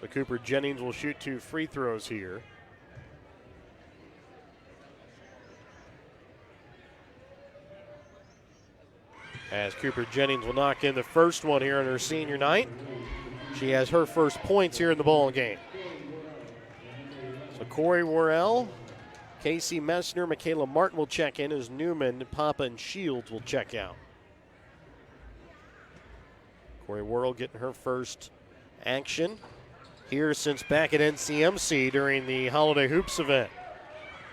Speaker 1: So Cooper Jennings will shoot 2 free throws here. As Cooper Jennings will knock in the first one here on her senior night. She has her first points here in the ball game. So Corey Worrell, Casey Messner, Michaela Martin will check in as Newman, Papa, and Shields will check out. Corey Worrell getting her first action here since back at NCMC during the Holiday Hoops event,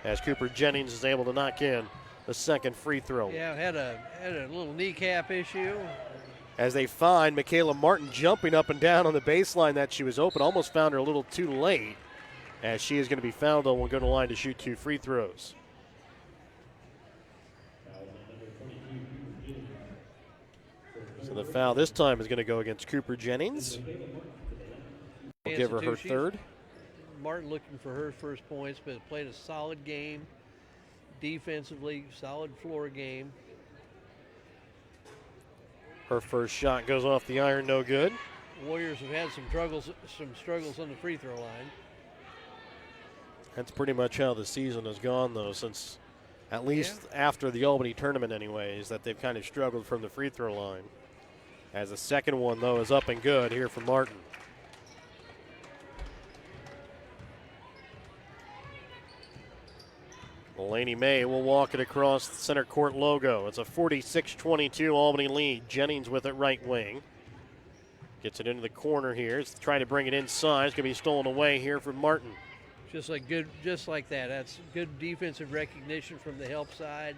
Speaker 1: as Cooper Jennings is able to knock in the second free throw.
Speaker 5: Yeah, had a little kneecap issue.
Speaker 1: As they find Michaela Martin jumping up and down on the baseline that she was open, almost found her a little too late, as she is going to be fouled and will go to the line to shoot 2 free throws. So the foul this time is going to go against Cooper Jennings. We'll give her her third.
Speaker 5: Martin looking for her first points, but played a solid game. Defensively, solid floor game.
Speaker 1: Her first shot goes off the iron, no good.
Speaker 5: Warriors have had some struggles on the free throw line.
Speaker 1: That's pretty much how the season has gone, though, since at least after the Albany tournament anyways, that they've kind of struggled from the free throw line. As the second one, though, is up and good here for Martin. Mulaney May will walk it across the center court logo. It's a 46-22 Albany lead. Jennings with it right wing. Gets it into the corner here. It's trying to bring it inside. It's going to be stolen away here from Martin.
Speaker 5: Just like that. That's good defensive recognition from the help side.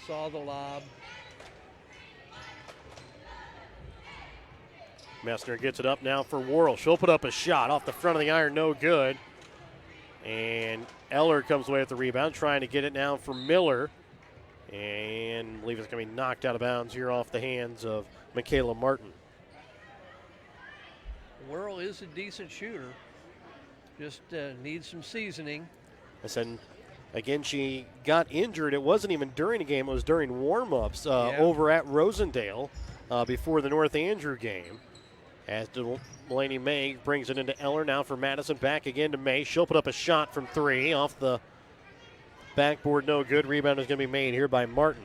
Speaker 5: Saw the lob.
Speaker 1: Messner gets it up now for Worrell. She'll put up a shot off the front of the iron, no good. And Eller comes away with the rebound, trying to get it now for Miller. And I believe it's going to be knocked out of bounds here off the hands of Michaela Martin.
Speaker 5: Worrell is a decent shooter. Just needs some seasoning.
Speaker 1: I said, again, she got injured. It wasn't even during the game. It was during warm-ups over at Rosendale before the North Andrew game. As Delaney May brings it into Eller now for Madison. Back again to May. She'll put up a shot from 3 off the backboard. No good. Rebound is going to be made here by Martin.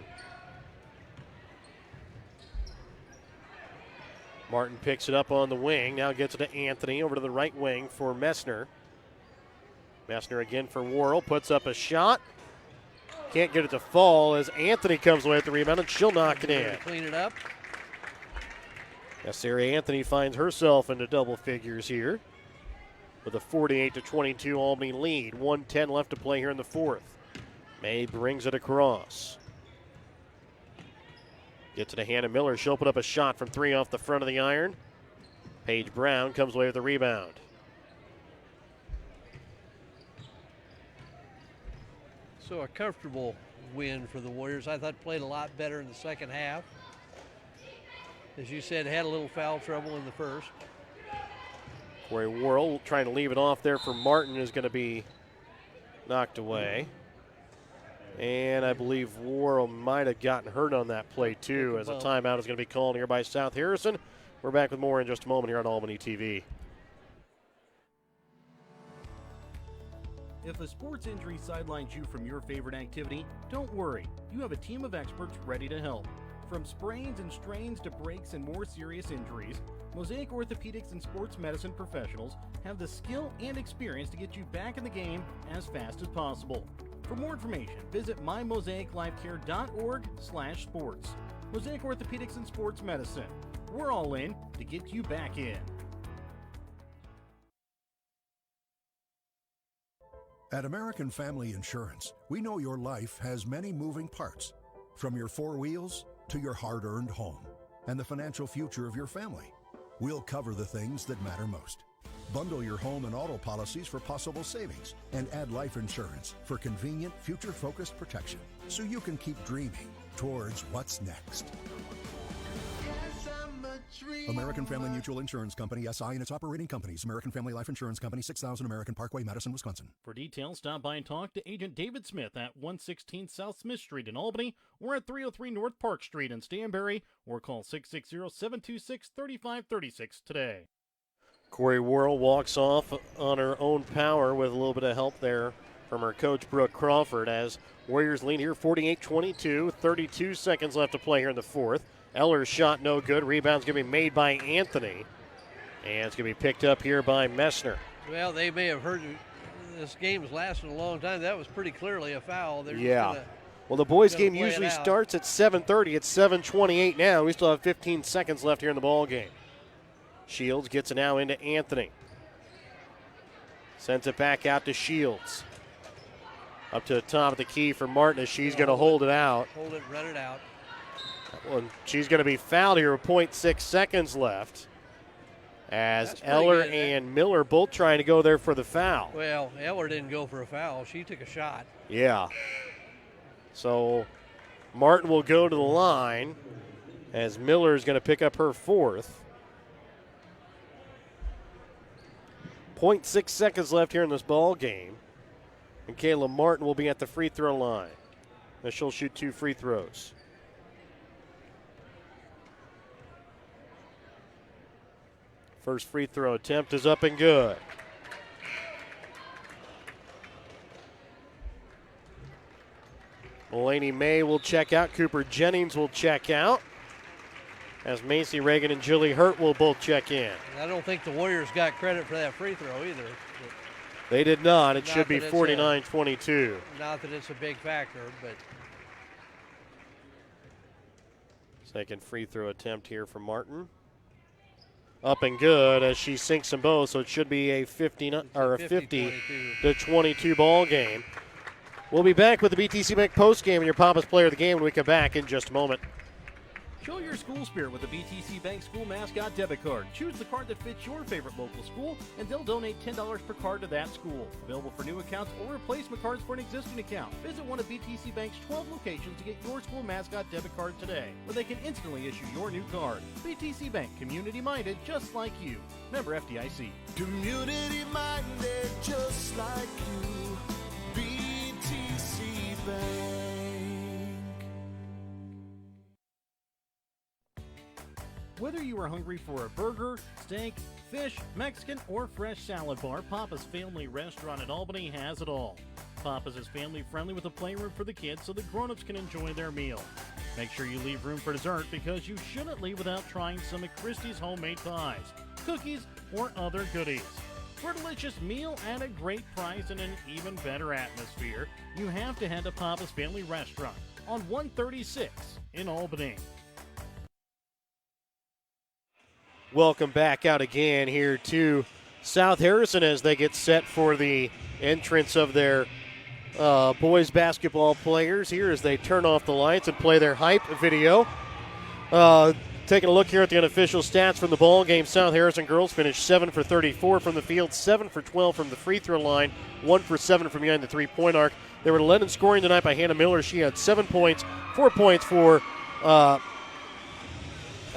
Speaker 1: Martin picks it up on the wing. Now gets it to Anthony over to the right wing for Messner. Messner again for Worrell. Puts up a shot. Can't get it to fall as Anthony comes away with the rebound and she'll knock it in.
Speaker 5: Clean it up.
Speaker 1: Yes, Sarah Anthony finds herself into double figures here with a 48-22 Albany lead. 1:10 left to play here in the fourth. May brings it across. Gets it to Hannah Miller. She'll put up a shot from 3 off the front of the iron. Paige Brown comes away with the rebound.
Speaker 5: So a comfortable win for the Warriors. I thought played a lot better in the second half. As you said, had a little foul trouble in the first.
Speaker 1: Corey Worrell trying to leave it off there for Martin is going to be knocked away. And I believe Worrell might have gotten hurt on that play too, as a timeout is going to be called here by South Harrison. We're back with more in just a moment here on Albany TV.
Speaker 2: If a sports injury sidelines you from your favorite activity, don't worry. You have a team of experts ready to help. From sprains and strains to breaks and more serious injuries, Mosaic Orthopedics and Sports Medicine professionals have the skill and experience to get you back in the game as fast as possible. For more information, visit mymosaiclifecare.org/sports. Mosaic Orthopedics and Sports Medicine. We're all in to get you back in.
Speaker 7: At American Family Insurance, we know your life has many moving parts. From your 4 wheels to your hard-earned home and the financial future of your family. We'll cover the things that matter most. Bundle your home and auto policies for possible savings and add life insurance for convenient, future-focused protection so you can keep dreaming towards what's next. American Family Mutual Insurance Company, SI, and its operating companies. American Family Life Insurance Company, 6000 American Parkway, Madison, Wisconsin.
Speaker 2: For details, stop by and talk to Agent David Smith at 116 South Smith Street in Albany or at 303 North Park Street in Stanberry, or call 660-726-3536 today.
Speaker 1: Corey Worrell walks off on her own power with a little bit of help there from her coach, Brooke Crawford, as Warriors lead here 48-22, 32 seconds left to play here in the fourth. Eller's shot no good. Rebound's going to be made by Anthony. And it's going to be picked up here by Messner.
Speaker 5: Well, they may have heard this game's lasted a long time. That was pretty clearly a foul.
Speaker 1: Well, the boys' game usually starts at 7:30. It's 7:28 now. We still have 15 seconds left here in the ball game. Shields gets it now into Anthony. Sends it back out to Shields. Up to the top of the key for Martin as she's going to hold it out.
Speaker 5: Hold it, run it out.
Speaker 1: Well, she's going to be fouled here with 0.6 seconds left as Eller and Miller both trying to go there for the foul.
Speaker 5: Well, Eller didn't go for a foul. She took a shot.
Speaker 1: Yeah. So Martin will go to the line as Miller is going to pick up her fourth. 0.6 seconds left here in this ball game. And Kayla Martin will be at the free throw line as she'll shoot 2 free throws. First free throw attempt is up and good. Mulaney May will check out. Cooper Jennings will check out. As Macy Reagan and Julie Hurt will both check in.
Speaker 5: I don't think the Warriors got credit for that free throw either.
Speaker 1: They did not. It should be 49-22.
Speaker 5: Not that it's a big factor, but.
Speaker 1: Second free throw attempt here from Martin. Up and good as she sinks them both, so it should be a 50 to 22 ball game. We'll be back with the BTC Bank post game and your Papa's Player of the Game when we come back in just a moment.
Speaker 8: Show your school spirit with the BTC Bank School Mascot Debit Card. Choose the card that fits your favorite local school, and they'll donate $10 per card to that school. Available for new accounts or replacement cards for an existing account. Visit one of BTC Bank's 12 locations to get your school mascot debit card today, where they can instantly issue your new card. BTC Bank, community-minded just like you. Member FDIC.
Speaker 3: Community-minded just like you. BTC Bank.
Speaker 2: Whether you are hungry for a burger, steak, fish, Mexican, or fresh salad bar, Papa's Family Restaurant in Albany has it all. Papa's is family-friendly with a playroom for the kids so the grown-ups can enjoy their meal. Make sure you leave room for dessert because you shouldn't leave without trying some of Christie's homemade pies, cookies, or other goodies. For a delicious meal at a great price and an even better atmosphere, you have to head to Papa's Family Restaurant on 136 in Albany.
Speaker 1: Welcome back out again here to South Harrison as they get set for the entrance of their boys basketball players here as they turn off the lights and play their hype video. Taking a look here at the unofficial stats from the ball game, South Harrison girls finished 7 for 34 from the field, 7 for 12 from the free throw line, 1 for 7 from behind the three-point arc. They were led in scoring tonight by Hannah Miller. She had 7 points, 4 points for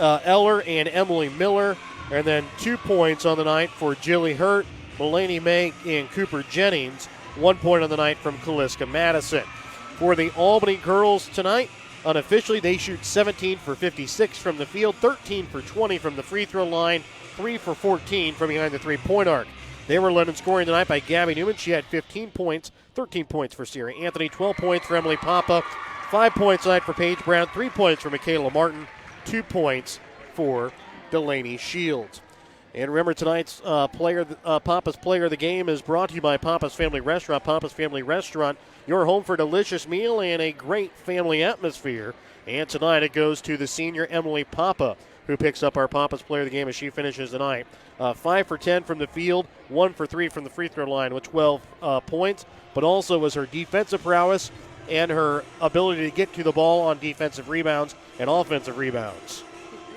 Speaker 1: Eller and Emily Miller, and then 2 points on the night for Jilly Hurt, Mulaney May, and Cooper Jennings. 1 point on the night from Kaliska Madison. For the Albany girls tonight, unofficially, they shoot 17 for 56 from the field, 13 for 20 from the free throw line, 3 for 14 from behind the three-point arc. They were led in scoring tonight by Gabby Newman. She had 15 points, 13 points for Sierra Anthony, 12 points for Emily Papa, 5 points tonight for Paige Brown, 3 points for Michaela Martin, 2 points for Delaney Shields. And remember, tonight's Papa's Player of the Game is brought to you by Papa's Family Restaurant. Papa's Family Restaurant, your home for a delicious meal and a great family atmosphere. And tonight it goes to the senior Emily Papa, who picks up our Papa's Player of the Game as she finishes the night. 5 for 10 from the field, 1 for 3 from the free throw line with 12 points, but also was her defensive prowess and her ability to get to the ball on defensive rebounds and offensive rebounds.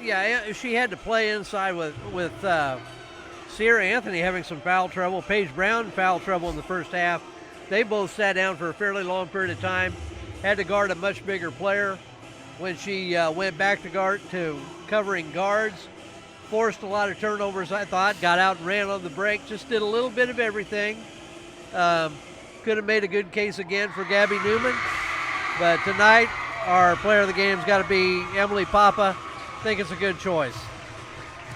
Speaker 5: Yeah, she had to play inside with Sierra Anthony having some foul trouble. Paige Brown foul trouble in the first half. They both sat down for a fairly long period of time. Had to guard a much bigger player. When she went back to covering guards, forced a lot of turnovers, I thought. Got out and ran on the break. Just did a little bit of everything. Could have made a good case again for Gabby Newman. But tonight, our player of the game's got to be Emily Papa. I think it's a good choice.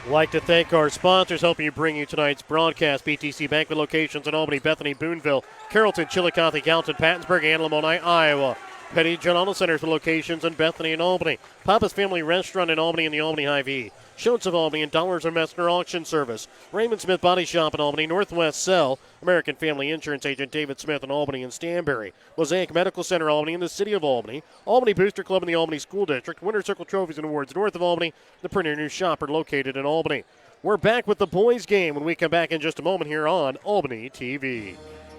Speaker 1: Like to thank our sponsors helping you bring you tonight's broadcast. BTC Bank with locations in Albany, Bethany, Boonville, Carrollton, Chillicothe, Gallatin, Pattonsburg, and Lamoni, Iowa. Petty John Auto Centers with locations in Bethany and Albany. Papa's Family Restaurant in Albany and the Albany Hy-Vee. Schultz of Albany and Dollars and Messner Auction Service. Raymond Smith Body Shop in Albany. Northwest Cell. American Family Insurance Agent David Smith in Albany and Stanberry. Mosaic Medical Center Albany in the City of Albany. Albany Booster Club in the Albany School District. Winter Circle Trophies and Awards north of Albany. The Premier News Shopper located in Albany. We're back with the boys game when we come back in just a moment here on Albany TV.